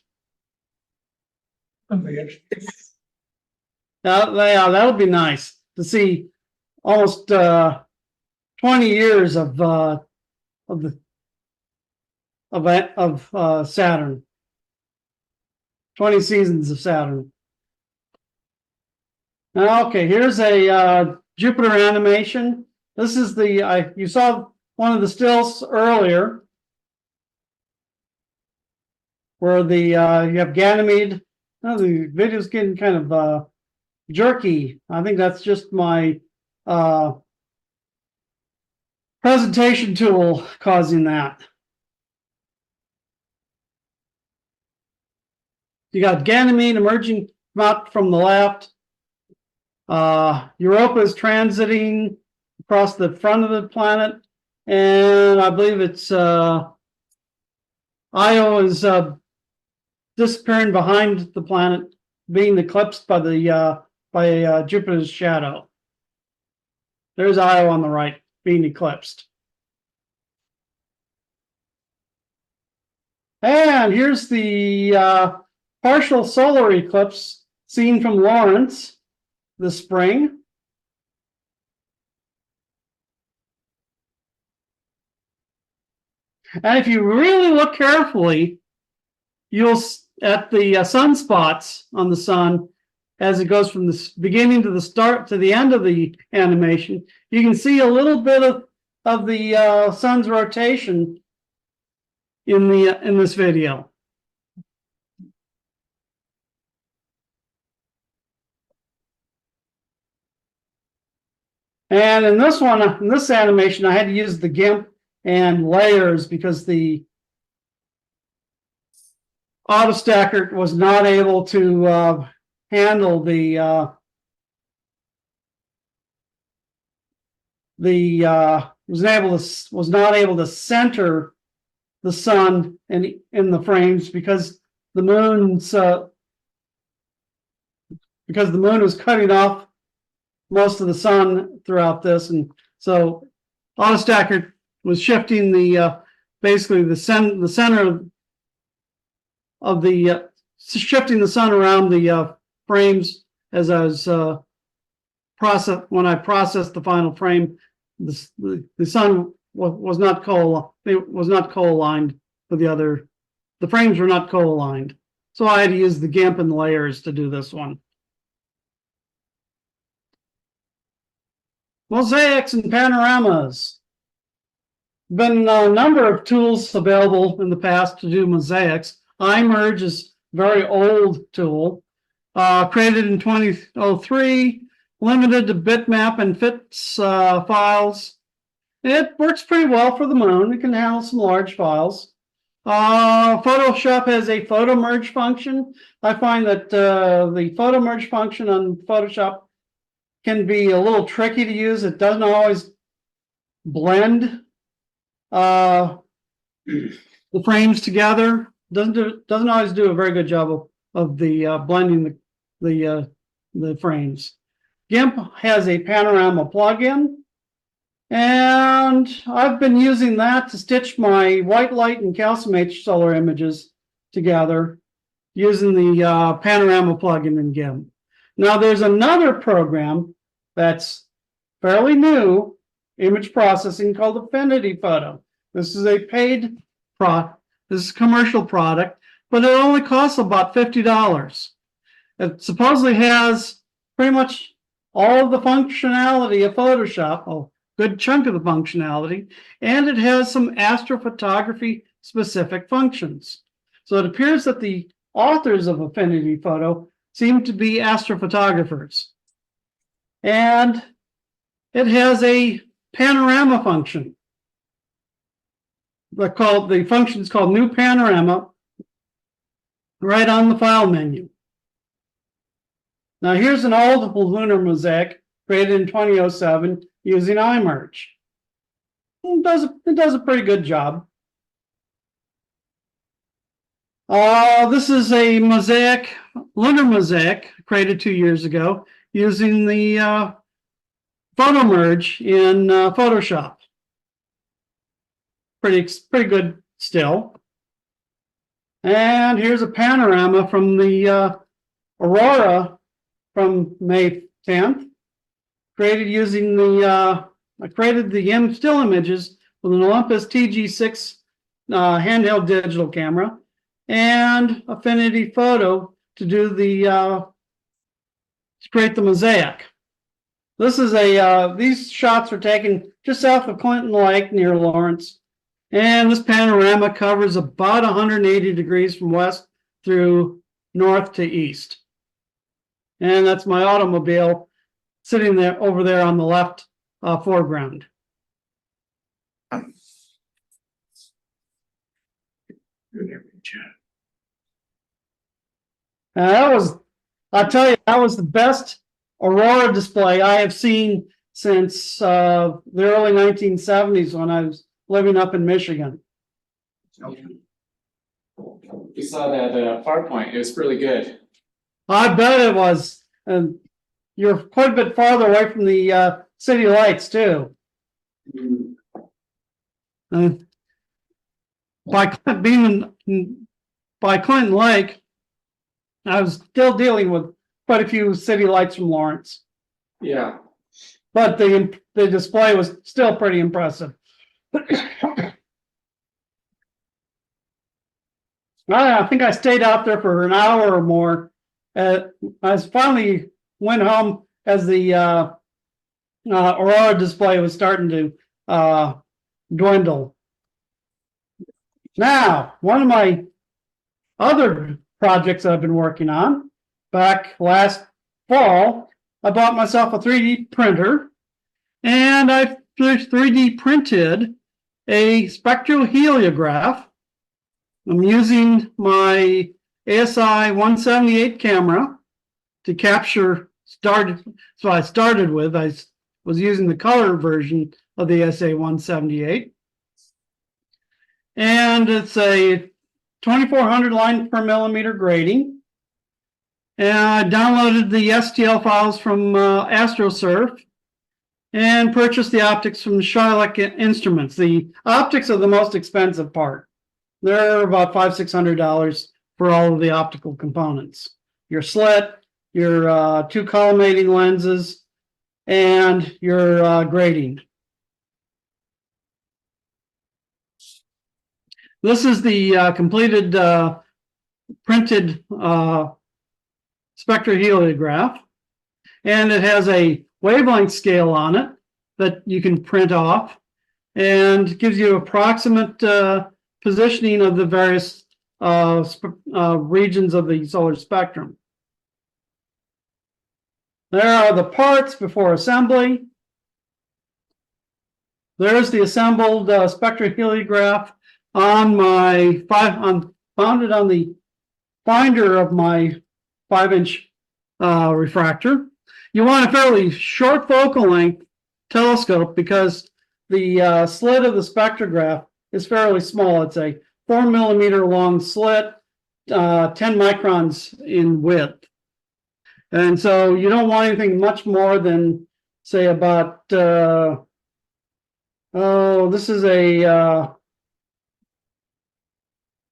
That'll be nice to see almost 20 years of Saturn. 20 seasons of Saturn. Okay, here's a Jupiter animation. This is you saw one of the stills earlier where you have Ganymede. Oh, the video's getting kind of jerky. I think that's just my presentation tool causing that. You got Ganymede emerging out from the left. Europa is transiting across the front of the planet, and I believe it's Io is disappearing behind the planet, being eclipsed by Jupiter's shadow. There's Io on the right, being eclipsed. And here's the partial solar eclipse seen from Lawrence this spring. And if you really look carefully, you'll at the sunspots on the sun as it goes from the beginning to the start to the end of the animation, you can see a little bit of the sun's rotation in this video. And in this animation, I had to use the GIMP and layers because the AutoStacker was not able to handle was not able to center the sun in the frames because the moon is cutting off most of the sun throughout this, and so AutoStacker was shifting basically the center of the shifting the sun around the frames as I was when I processed the final frame. The sun was not co-aligned with the frames were not co-aligned, so I had to use the GIMP and layers to do this one. Mosaics and panoramas. Been a number of tools available in the past to do mosaics. iMerge is a very old tool. created in 2003, limited to bitmap and FITS files. It works pretty well for the moon. It can handle some large files. Photoshop has a photo merge function. I find that the photo merge function on Photoshop can be a little tricky to use. It doesn't always blend the frames together. Doesn't always do a very good job of the blending the frames. GIMP has a panorama plugin, and I've been using that to stitch my white light and calcium H solar images together using the panorama plugin in GIMP. Now there's another program that's fairly new, image processing, called Affinity Photo. This is a paid this is a commercial product, but it only costs about $50. It supposedly has pretty much all of the functionality of Photoshop, a good chunk of the functionality, and it has some astrophotography specific functions. So it appears that the authors of Affinity Photo seem to be astrophotographers. And it has a panorama function. The function is called New Panorama, right on the file menu. Now here's an old lunar mosaic created in 2007 using iMerge. It does a pretty good job. This is a lunar mosaic created 2 years ago using the photo merge in Photoshop. Pretty good still. And here's a panorama from the aurora from May 10th, created using I created the still images with an Olympus TG6 handheld digital camera and Affinity Photo to do to create the mosaic. This is these shots were taken just south of Clinton Lake near Lawrence, and this panorama covers about 180 degrees from west through north to east. And that's my automobile sitting there over there on the left foreground. I'll tell you, that was the best aurora display I have seen since the early 1970s when I was living up in Michigan. We saw that PowerPoint. It was really good. I bet it was. And you're quite a bit farther away from the city lights too. By Clinton Lake, I was still dealing with quite a few city lights from Lawrence. Yeah. But the display was still pretty impressive. I think I stayed out there for an hour or more. I finally went home as the aurora display was starting to dwindle. Now, one of my other projects I've been working on, back last fall, I bought myself a 3D printer, and I 3D printed a spectroheliograph. I'm using my ASI 178 camera to capture so I started with. I was using the color version of the ASI 178. And it's a 2400 line per millimeter grading. And I downloaded the STL files from AstroSurf and purchased the optics from Shylock Instruments. The optics are the most expensive part. They're about $500–600 for all of the optical components. Your slit, your two collimating lenses, and your grading. This is the completed printed spectroheliograph, and it has a wavelength scale on it that you can print off, and gives you approximate positioning of the various regions of the solar spectrum. There are the parts before assembly. There's the assembled spectroheliograph on mounted on the finder of my 5-inch refractor. You want a fairly short focal length telescope because the slit of the spectrograph is fairly small. It's a 4 millimeter long slit, 10 microns in width. And so you don't want anything much more than, say, about, this is I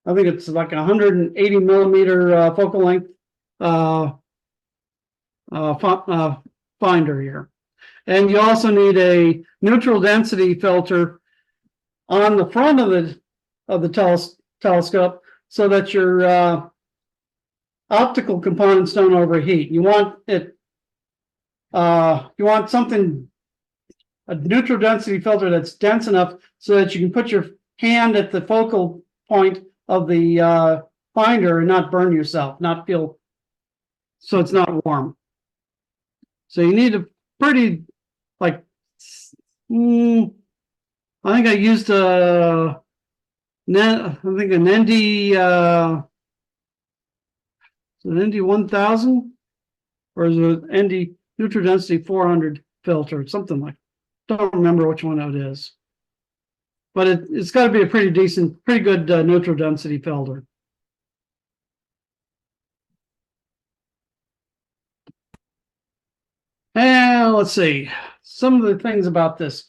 think it's like 180 millimeter focal length finder here. And you also need a neutral density filter on the front of the telescope so that your optical components don't overheat. You want it, you want something, a neutral density filter that's dense enough so that you can put your hand at the focal point of the finder and not burn yourself, not feel, so it's not warm. So you need a pretty, like, I think I used an ND, an ND 1000, or is it ND neutral density 400 filter, something like. Don't remember which one it is, but it's got to be a pretty decent, pretty good neutral density filter. And let's see some of the things about this.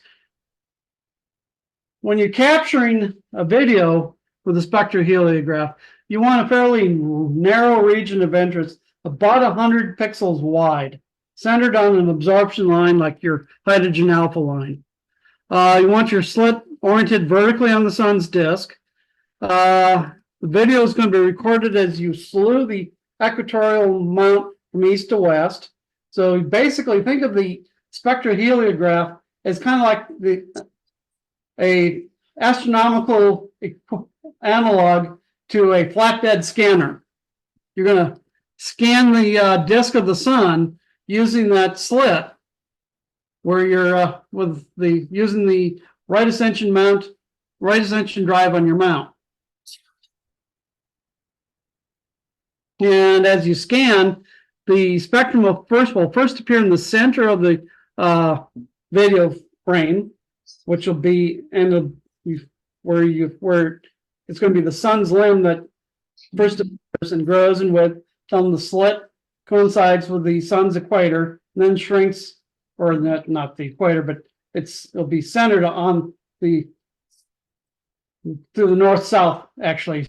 When you're capturing a video with a spectroheliograph, you want a fairly narrow region of interest, about 100 pixels wide, centered on an absorption line like your hydrogen alpha line. You want your slit oriented vertically on the sun's disk. The video is going to be recorded as you slew the equatorial mount from east to west. So basically think of the spectroheliograph as kind of like a astronomical analog to a flatbed scanner. You're going to scan the disk of the sun using that slit where you're using the right ascension drive on your mount. And as you scan, the spectrum will first appear in the center of the video frame, which will be where it's going to be the sun's limb that first appears and grows in width until the slit coincides with the sun's equator, and then shrinks, or not the equator, but it'll be centered on to the north-south actually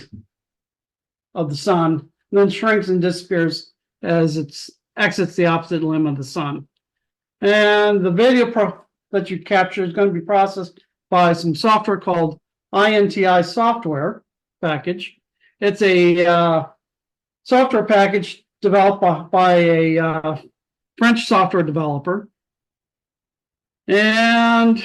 of the sun, and then shrinks and disappears as it exits the opposite limb of the sun. And the video that you capture is going to be processed by some software called INTI software package. It's a software package developed by a French software developer. And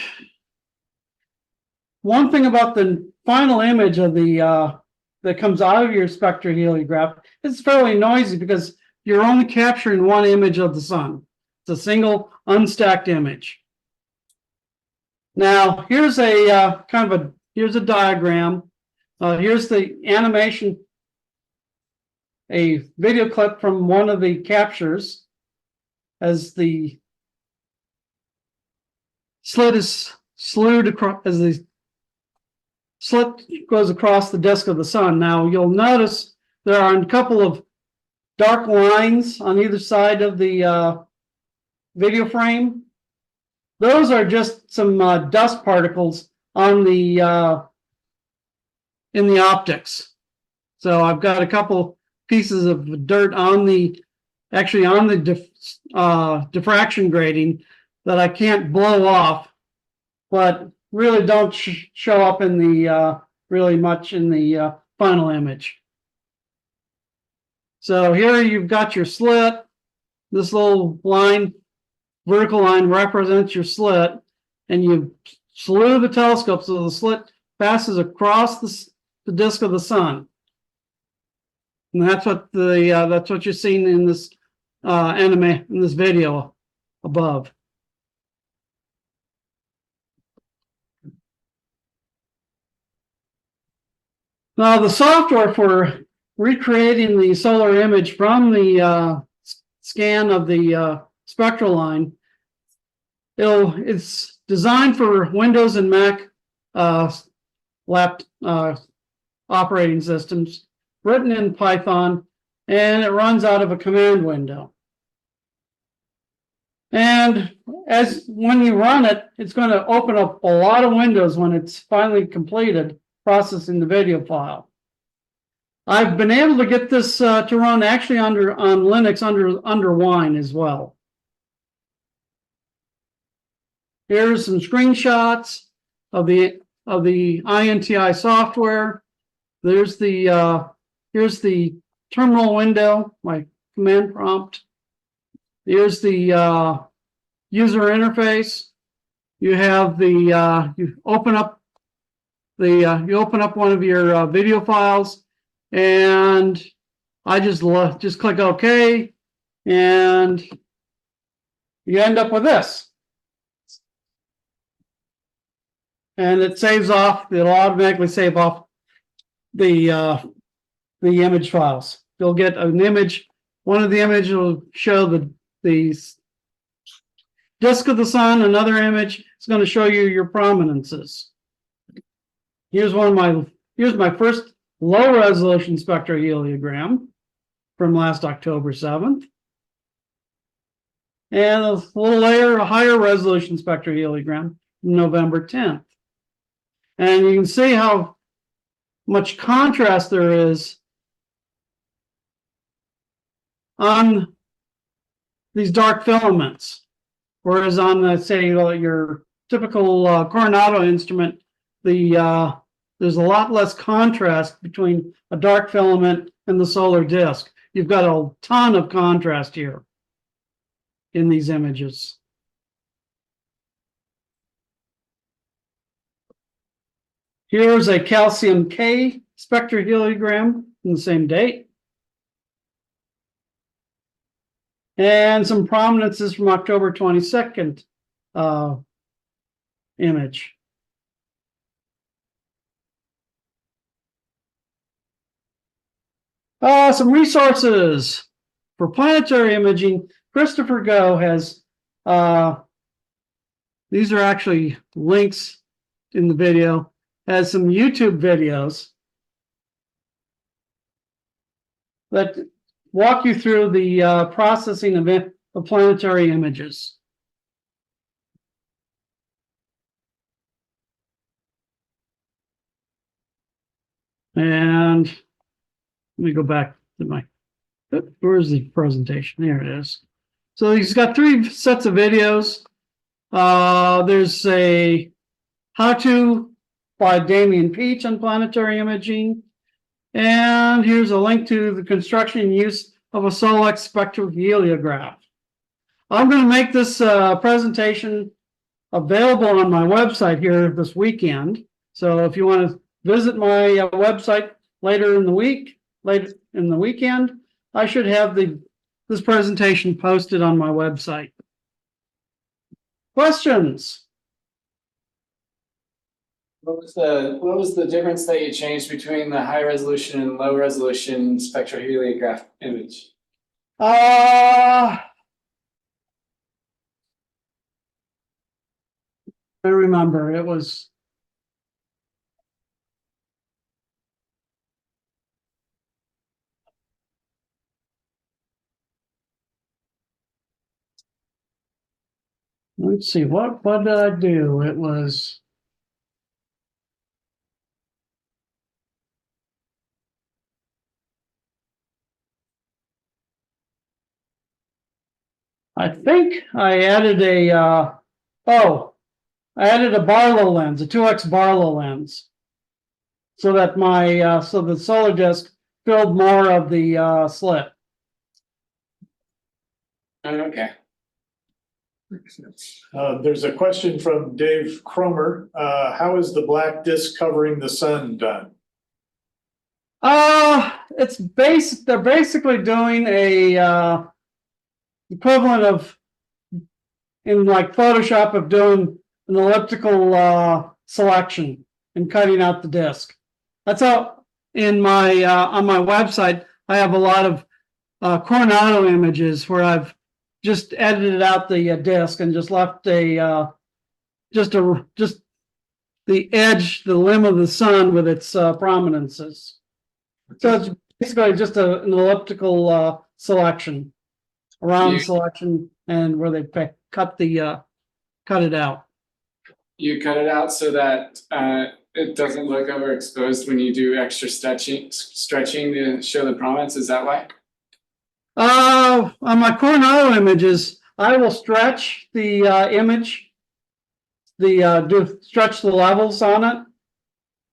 one thing about the final image of the that comes out of your spectroheliograph, it's fairly noisy because you're only capturing one image of the sun. It's a single unstacked image. Now here's a here's a diagram. Here's the animation, a video clip from one of the captures as the slit is slewed across, as the slit goes across the disk of the sun. Now you'll notice there are a couple of dark lines on either side of the video frame. Those are just some dust particles on the in the optics. So I've got a couple pieces of dirt on the diffraction grating that I can't blow off, but really don't show up in the really much in the final image. So here you've got your slit. This little line, vertical line, represents your slit, and you slew the telescope so the slit passes across the disk of the sun. And that's what you're seeing in this anime in this video above. Now, the software for recreating the solar image from the scan of the spectral line, it's designed for Windows and Mac operating systems, written in Python, and it runs out of a command window. And when you run it, it's going to open up a lot of windows when it's finally completed processing the video file. I've been able to get this to run actually on Linux under Wine as well. Here's some screenshots of the INTI software. Here's the terminal window, my command prompt. Here's the user interface. You have you open up one of your video files, and I just click OK, and you end up with this. And it saves off. It'll automatically save off the image files. You'll get an image. One of the images will show the disk of the sun. Another image is going to show you your prominences. Here's my first low resolution spectroheliogram from last October 7th. And a little later, a higher resolution spectroheliogram from November 10th. And you can see how much contrast there is on these dark filaments. Whereas on, say, your typical Coronado instrument, there's a lot less contrast between a dark filament and the solar disk. You've got a ton of contrast here in these images. Here's a calcium K spectroheliogram in the same date. And some prominences from October 22nd image. Some resources for planetary imaging. Christopher Go has, these are actually links in the video, has some YouTube videos that walk you through the processing of planetary images. And let me go back to my, where's the presentation? There it is. So he's got 3 sets of videos. There's a how-to by Damian Peach on planetary imaging. And here's a link to the construction and use of a Solex spectroheliograph. I'm going to make this presentation available on my website here this weekend. So if you want to visit my website later in the weekend, I should have this presentation posted on my website. Questions? What was the difference that you changed between the high resolution and low resolution spectroheliograph image? I remember it was. Let's see, what did I do? It was. I think I added I added a Barlow lens, a 2x Barlow lens, so that so the solar disk filled more of the slit. Okay. There's a question from Dave Cromer. How is the black disk covering the sun done? They're basically doing equivalent of in like Photoshop of doing an elliptical selection and cutting out the disk. That's how in my on my website I have a lot of Coronado images where I've just edited out the disk and just left a just the edge, the limb of the sun with its prominences. So it's basically just an elliptical selection, a round selection, and where they cut it out. You cut it out so that it doesn't look overexposed when you do extra stretching to show the prominence. Is that why? On my Coronado images, I will stretch the image, stretch the levels on it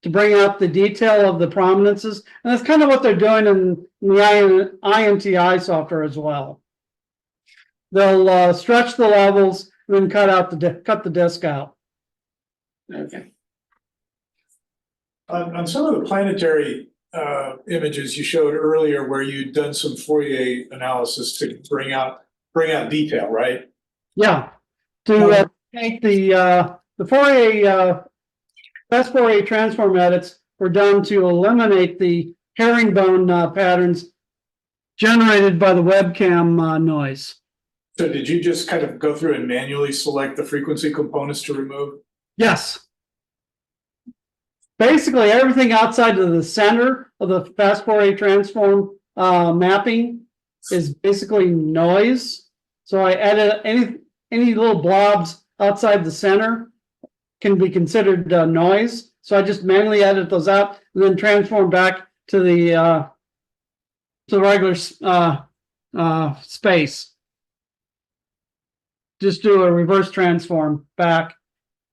to bring out the detail of the prominences, and that's kind of what they're doing in the INTI software as well. They'll stretch the levels and then cut the disk out. Okay. On some of the planetary images you showed earlier where you'd done some Fourier analysis to bring out detail, right? Yeah, to take the Fourier best Fourier transform edits were done to eliminate the herringbone patterns generated by the webcam noise. So did you just kind of go through and manually select the frequency components to remove? Yes. Basically, everything outside of the center of the fast Fourier transform mapping is basically noise. So I edit any little blobs outside the center can be considered noise. So I just manually edit those out and then transform back to the regular space. Just do a reverse transform back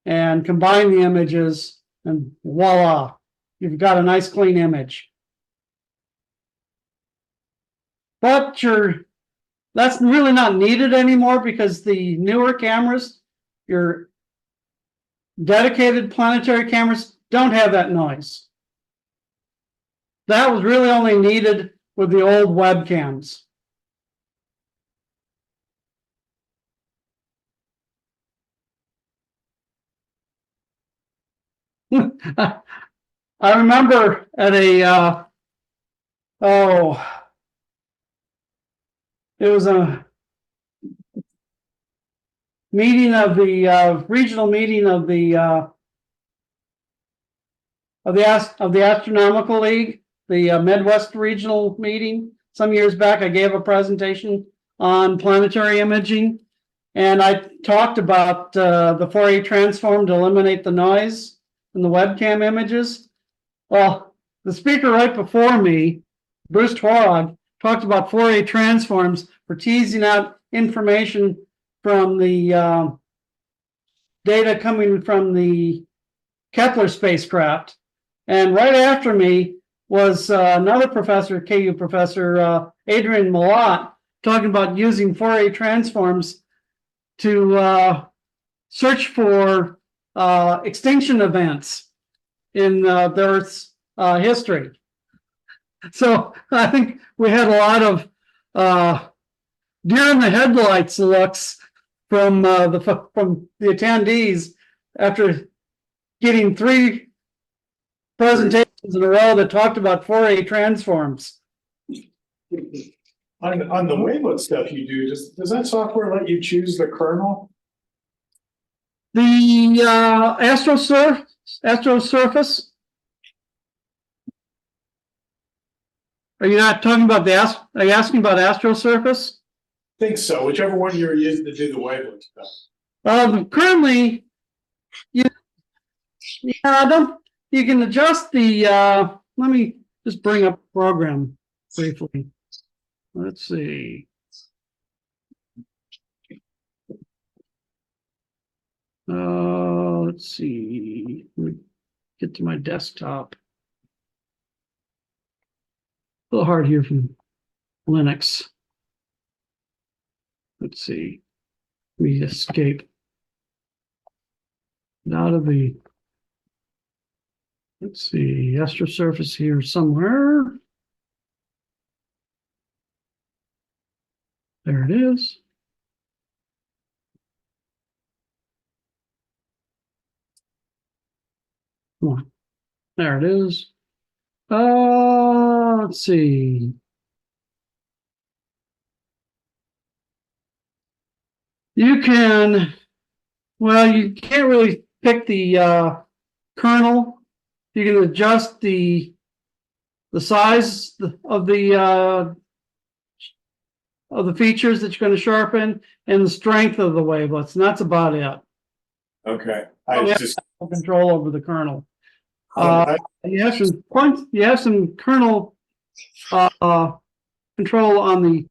and combine the images, and voila, you've got a nice clean image. But that's really not needed anymore because the newer cameras, your dedicated planetary cameras, don't have that noise. That was really only needed with the old webcams. I remember at it was a meeting of the regional meeting of the Astronomical League, the Midwest regional meeting. Some years back, I gave a presentation on planetary imaging, and I talked about the Fourier transform to eliminate the noise in the webcam images. Well, the speaker right before me, Bruce Twarog, talked about Fourier transforms for teasing out information from the data coming from the Kepler spacecraft. And right after me was another professor, KU professor, Adrian Malott, talking about using Fourier transforms to search for extinction events in the Earth's history. So I think we had a lot of deer in the headlights looks from the attendees after getting 3 presentations in a row that talked about Fourier transforms. On the wavelet stuff you do, does that software let you choose the kernel? The astrosurface. Are you not talking about are you asking about astrosurface? I think so, whichever one you're using to do the wavelet stuff. Currently, you can adjust the let me just bring up the program briefly. Let's see. Let's see. Let me get to my desktop. A little hard here from Linux. Let's see. Let me escape out of the. Let's see, astrosurface here somewhere. There it is. Come on. There it is. Let's see. You can, well, you can't really pick the kernel. You can adjust the size of the features that you're going to sharpen and the strength of the wavelets, and that's about it. Okay, Oh, yeah. I just, Control over the kernel. I- You have some points. You have some kernel control on the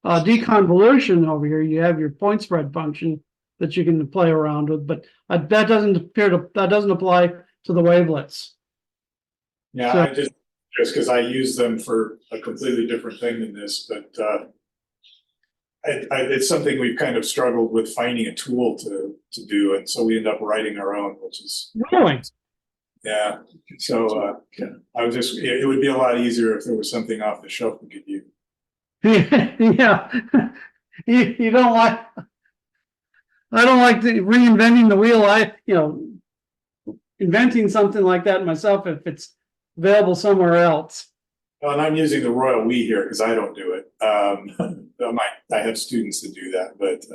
deconvolution over here. You have your point spread function that you can play around with, but that doesn't apply to the wavelets. yeah, So- I just because I use them for a completely different thing than this, but it's something we've kind of struggled with finding a tool to do, and so we end up writing our own, which is, Really? yeah. So I was just, it would be a lot easier if there was something off the shelf we could use. Yeah. You don't like. I don't like reinventing the wheel. Inventing something like that myself if it's available somewhere else. Well, and I'm using the royal we here because I don't do it. I have students that do that, but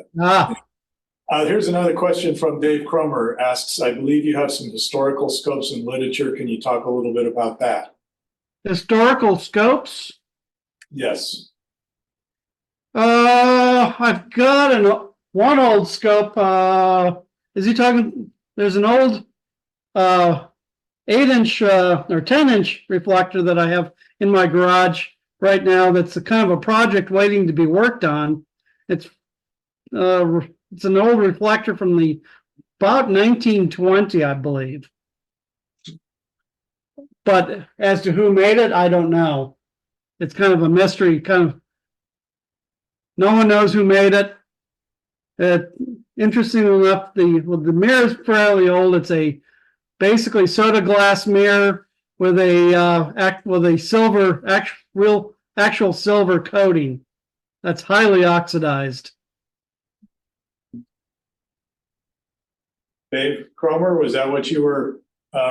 here's another question from Dave Cromer. Asks, I believe you have some historical scopes and literature. Can you talk a little bit about that? Historical scopes. Yes. I've got one old scope. Is he talking? There's an old 8-inch or 10-inch reflector that I have in my garage right now. That's a kind of a project waiting to be worked on. It's an old reflector from about 1920, I believe. But as to who made it, I don't know. It's kind of a mystery. No one knows who made it. Interesting enough, the mirror is fairly old. It's basically soda glass mirror with a silver actual silver coating that's highly oxidized. Dave Cromer, was that what you were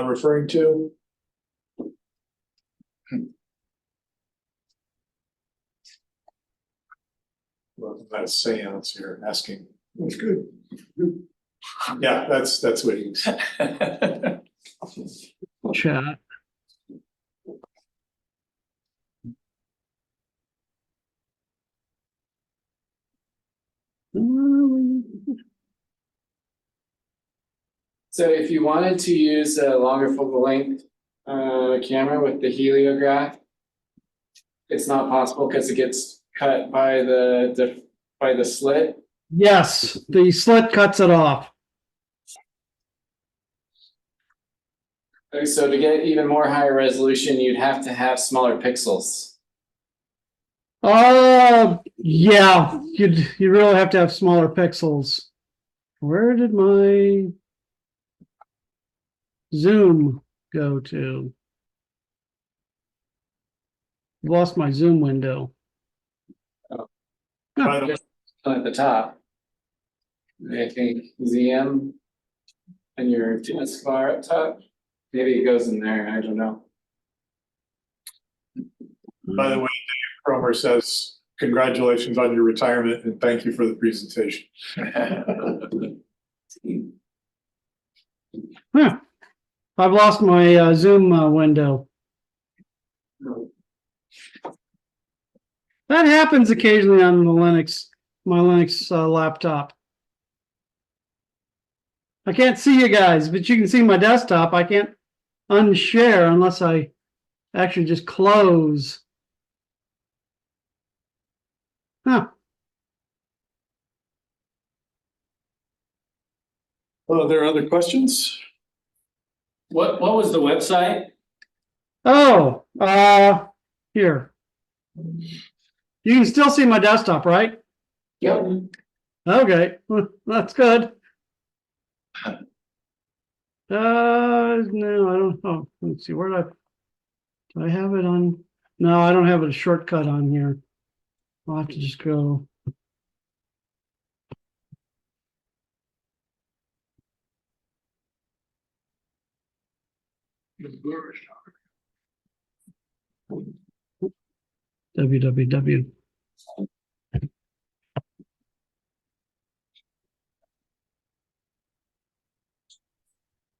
referring to? Well, that's seance here asking. That's good. Yeah, that's what he was. Chat. So if you wanted to use a longer focal length camera with the heliograph, it's not possible because it gets cut by the slit. Yes, the slit cuts it off. So to get even more higher resolution, you'd have to have smaller pixels. Yeah, you really have to have smaller pixels. Where did my zoom go to? Lost my zoom window. By the way, At the top, I think ZM and your taskbar up top. Maybe it goes in there. I don't know. by the way, Dave Cromer says, congratulations on your retirement and thank you for the presentation. I've lost my zoom window. That happens occasionally on my Linux laptop. I can't see you guys, but you can see my desktop. I can't unshare unless I actually just close. Huh. Well, are there other questions? What was the website? Oh, here. You can still see my desktop, right? Yep. Okay, that's good. No, I don't know. Let's see, do I have it on? No, I don't have a shortcut on here. I'll have to just go. www.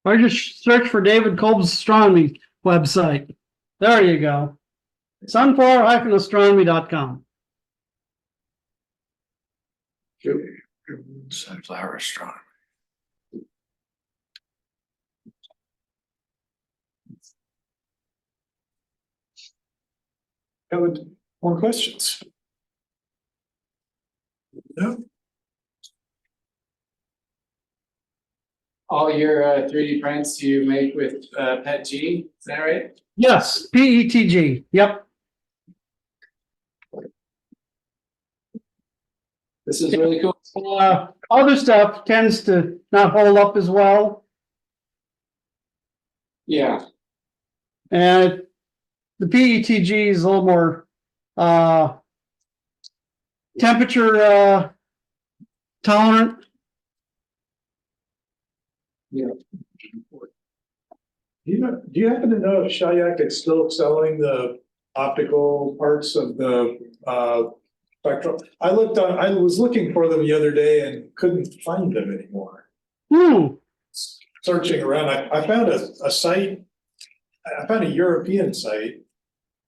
Or just search for David Kolb's astronomy website. There you go. Sunflower-astronomy.com. Sunflower astronomy. More questions? No? All your 3D prints you make with PETG, is that right? Yes, PETG. Yep. This is really cool. Other stuff tends to not hold up as well. Yeah, And the PETG is a little more temperature tolerant. Do you happen to know if Shayak is still selling the optical parts of the spectrum? I was looking for them the other day and couldn't find them anymore. Searching around, I found a site, I found a European site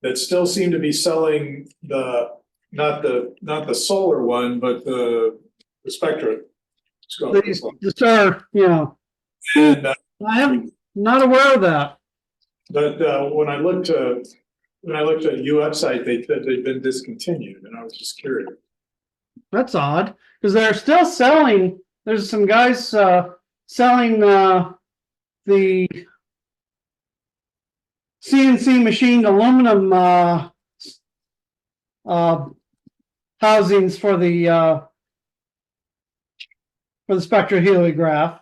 that still seemed to be selling not the solar one, but the Spectra. The star, And I am not aware of that. but when I looked at a website, they said they'd been discontinued, and I was just curious. That's odd because they're still selling. There's some guys selling the CNC machined aluminum housings for the spectroheliograph.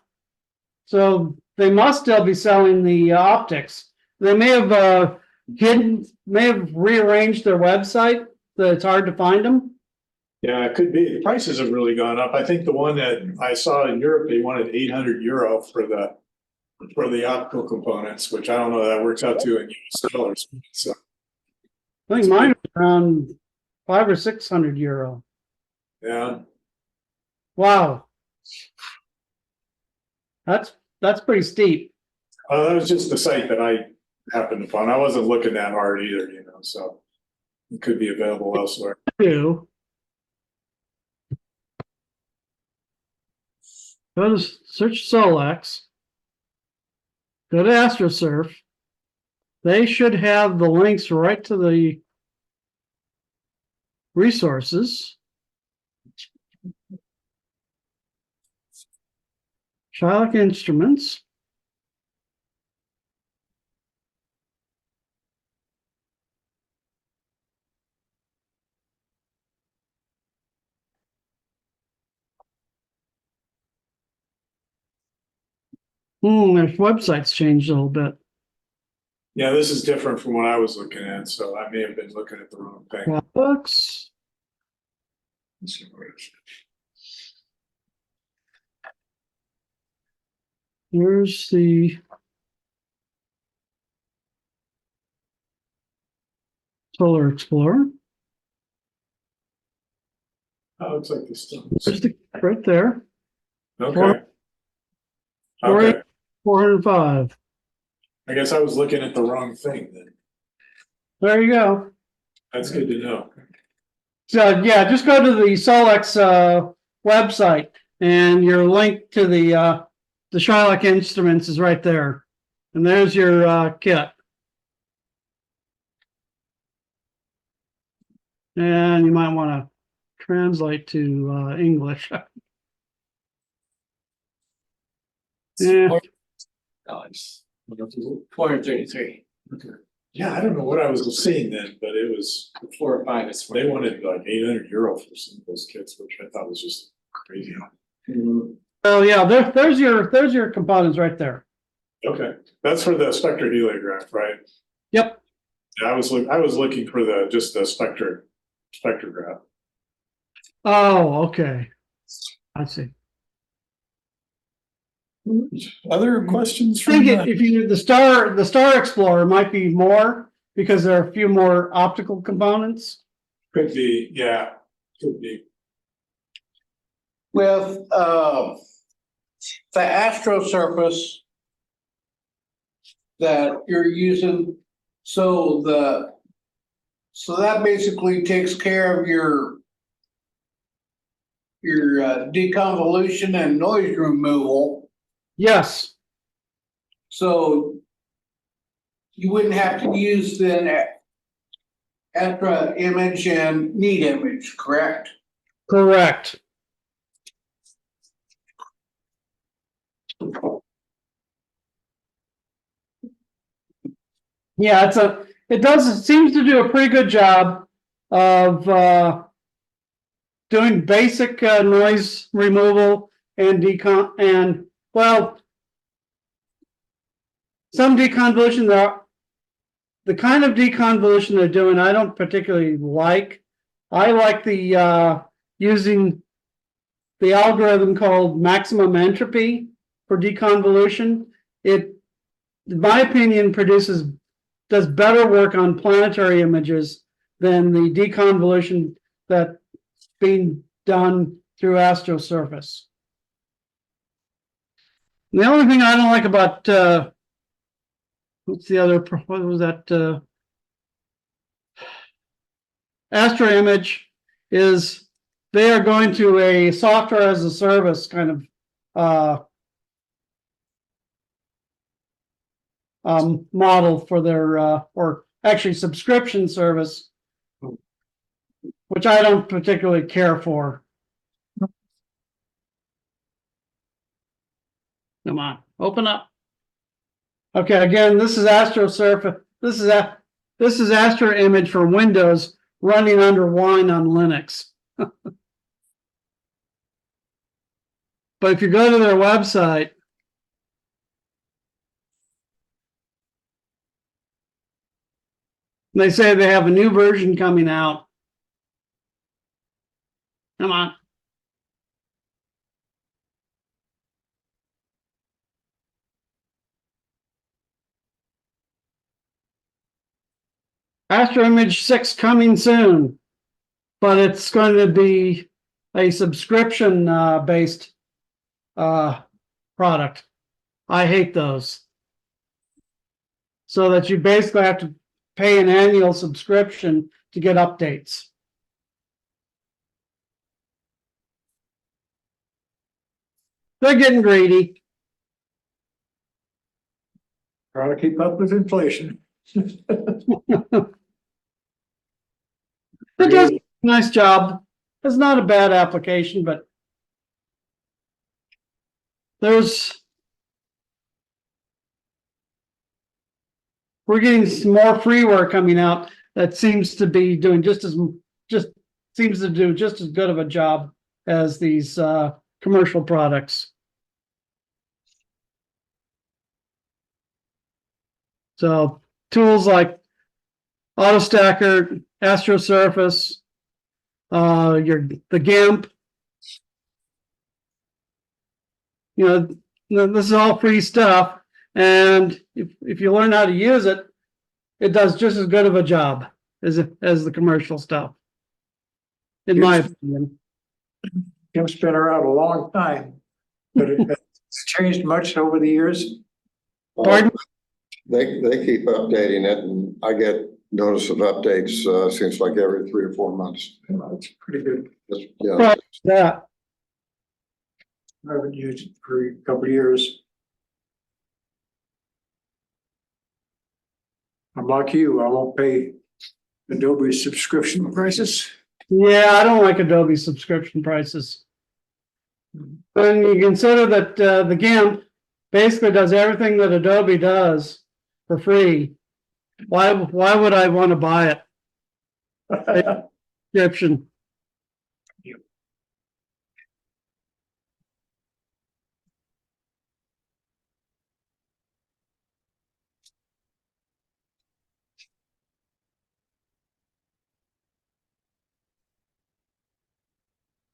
So they must still be selling the optics. They may have rearranged their website that it's hard to find them. Yeah, it could be. The prices have really gone up. I think the one that I saw in Europe, they wanted €800 for the optical components, which I don't know, that works out to in US dollars. So I think mine is around €500 or €600. yeah, Wow. That's pretty steep. that was just the site that I happened upon. I wasn't looking that hard either, so it could be available elsewhere. Go to search Solex. Go to AstroSurf. They should have the links right to the resources. Shylock Instruments. Their website's changed a little bit. Yeah, this is different from what I was looking at, so I may have been looking at the wrong thing. Books. Here's the Solar Explorer. Oh, looks like this stuff. There's the right there. Okay. Okay, 405. I guess I was looking at the wrong thing then. There you go. That's good to know. So yeah, just go to the Solex website, and your link to the Shylock Instruments is right there, and there's your kit. And you might want to translate to English. Yeah. Dollars. 433. Yeah, I don't know what I was seeing then, but it was, 4 or 5 is. they wanted like €800 for some of those kits, which I thought was just crazy. Oh yeah, there's your components right there. Okay, that's for the spectroheliograph, right? Yep. Yeah, I was looking for just the spectrograph. Oh, okay. I see. Other questions I think from, if you, the Star Explorer might be more because there are a few more optical components. could be, yeah, could be. With the Astro Surface that you're using, so that basically takes care of your deconvolution and noise removal, Yes, so you wouldn't have to use then Astra image and need image, correct? correct. Yeah, it seems to do a pretty good job of doing basic noise removal and well, some deconvolution there. The kind of deconvolution they're doing, I don't particularly like. I like the using the algorithm called maximum entropy for deconvolution. It, in my opinion, does better work on planetary images than the deconvolution that's being done through astrosurface. The only thing I don't like about what's the other, what was that? Astro Image is they are going to a software as a service kind of model for their or actually subscription service, which I don't particularly care for. Come on, open up. Okay, again, this is Astro Surface. This is Astro Image for Windows running under Wine on Linux. But if you go to their website, they say they have a new version coming out. Come on. Astro Image 6 coming soon, but it's going to be a subscription based product. I hate those. So that you basically have to pay an annual subscription to get updates. They're getting greedy. Trying to keep up with inflation. It does a nice job. It's not a bad application, but we're getting some more freeware coming out that seems to be doing just seems to do just as good of a job as these commercial products. So tools like AutoStacker, AstroSurface, the GIMP. You know, this is all free stuff, and if you learn how to use it, it does just as good of a job as the commercial stuff, in my opinion. Jim's been around a long time, but it's changed much over the years. Pardon? They keep updating it, and I get notice of updates, seems like every 3 or 4 months. It's pretty good. Yeah, Right, that. I haven't used it for a couple of years. I'm like you, I won't pay Adobe subscription prices. Yeah, I don't like Adobe subscription prices. When you consider that the GIMP basically does everything that Adobe does for free, why would I want to buy it? Subscription.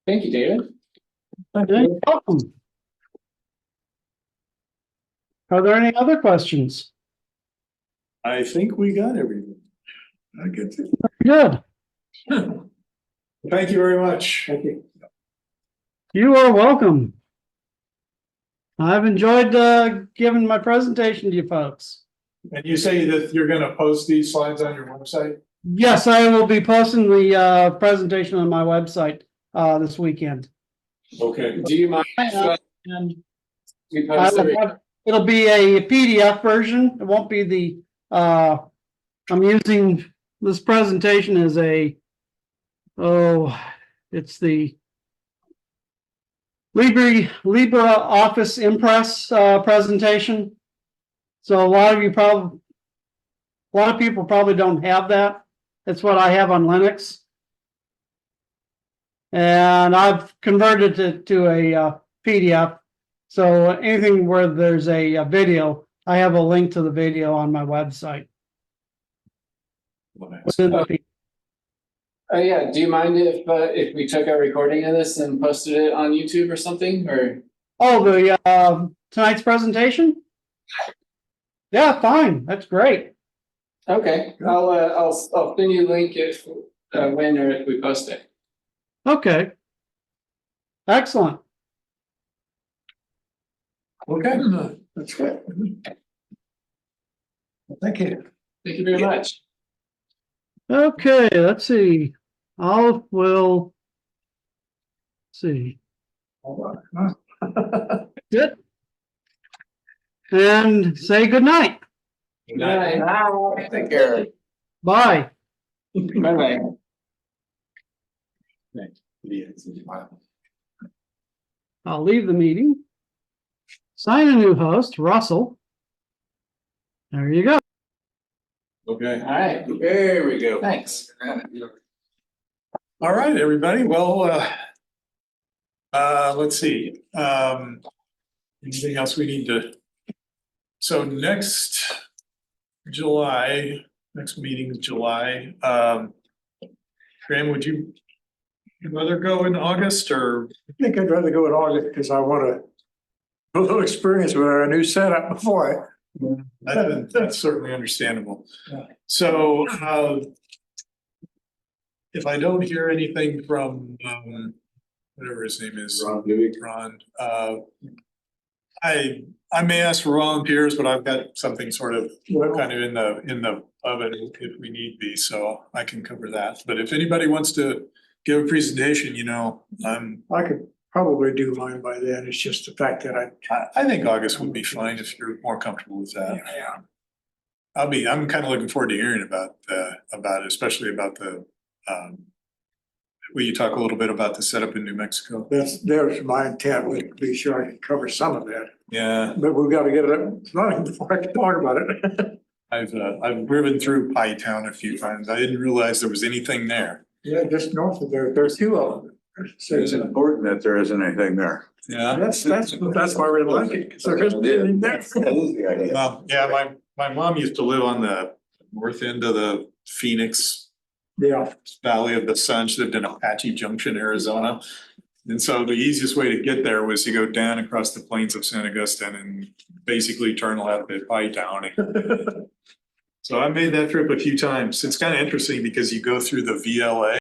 Thank you, David. You're welcome. Are there any other questions? I think we got everything. I get it. Good. Thank you very much. Thank you. You are welcome. I've enjoyed giving my presentation to you folks. And you say that you're gonna post these slides on your website? Yes, I will be posting the presentation on my website this weekend. Okay. Do you mind? And We I post will it. have- it'll be a PDF version. It won't be the I'm using this presentation as it's the LibreOffice Impress presentation. So a lot of people probably don't have that. That's what I have on Linux. And I've converted it to a PDF. So anything where there's a video, I have a link to the video on my website. Within the PDF. Oh yeah, do you mind if we took a recording of this and posted it on YouTube or something, or? Oh, the tonight's presentation? Yeah, fine. That's great. Okay, I'll send you a link if, when or if we post it. Okay. Excellent. Okay, that's good. Thank you. Thank you very much. Okay, let's see. We'll see. Good. And say good night. Good night. Take care. Bye. Bye-bye. I'll leave the meeting. Sign a new host, Russell. There you go. Okay. All right, There we go. thanks. All right, everybody. Well, let's see. Anything else we need to? So next meeting is July. Graham, would you rather go in August or? I think I'd rather go in August because I want a little experience with our new setup before That's certainly understandable. Yeah. So, if I don't hear anything from, whatever his name is, Ron, I may ask for volunteers, but I've got something sort of kind of in the oven if we need be, so I can cover that. But if anybody wants to give a presentation, I could probably do mine by then. It's just the fact that I think August would be fine if you're more comfortable with that. yeah. I'm kind of looking forward to hearing about it, especially about the, will you talk a little bit about the setup in New Mexico? There's my intent, would be sure I can cover some of that, Yeah, but we've got to get it up running before I can talk about it. I've driven through Pie Town a few times. I didn't realize there was anything there. Yeah, just north of there's two of them. It's important that there isn't anything there. Yeah. That's why we like it, because there isn't anything there. That is the idea. Well, yeah, my mom used to live on the north end of the Phoenix Yeah, Valley of the Sun. She lived in Apache Junction, Arizona. And so the easiest way to get there was to go down across the plains of San Augustine and basically turn left at Pie Town. So I made that trip a few times. It's kind of interesting because you go through the VLA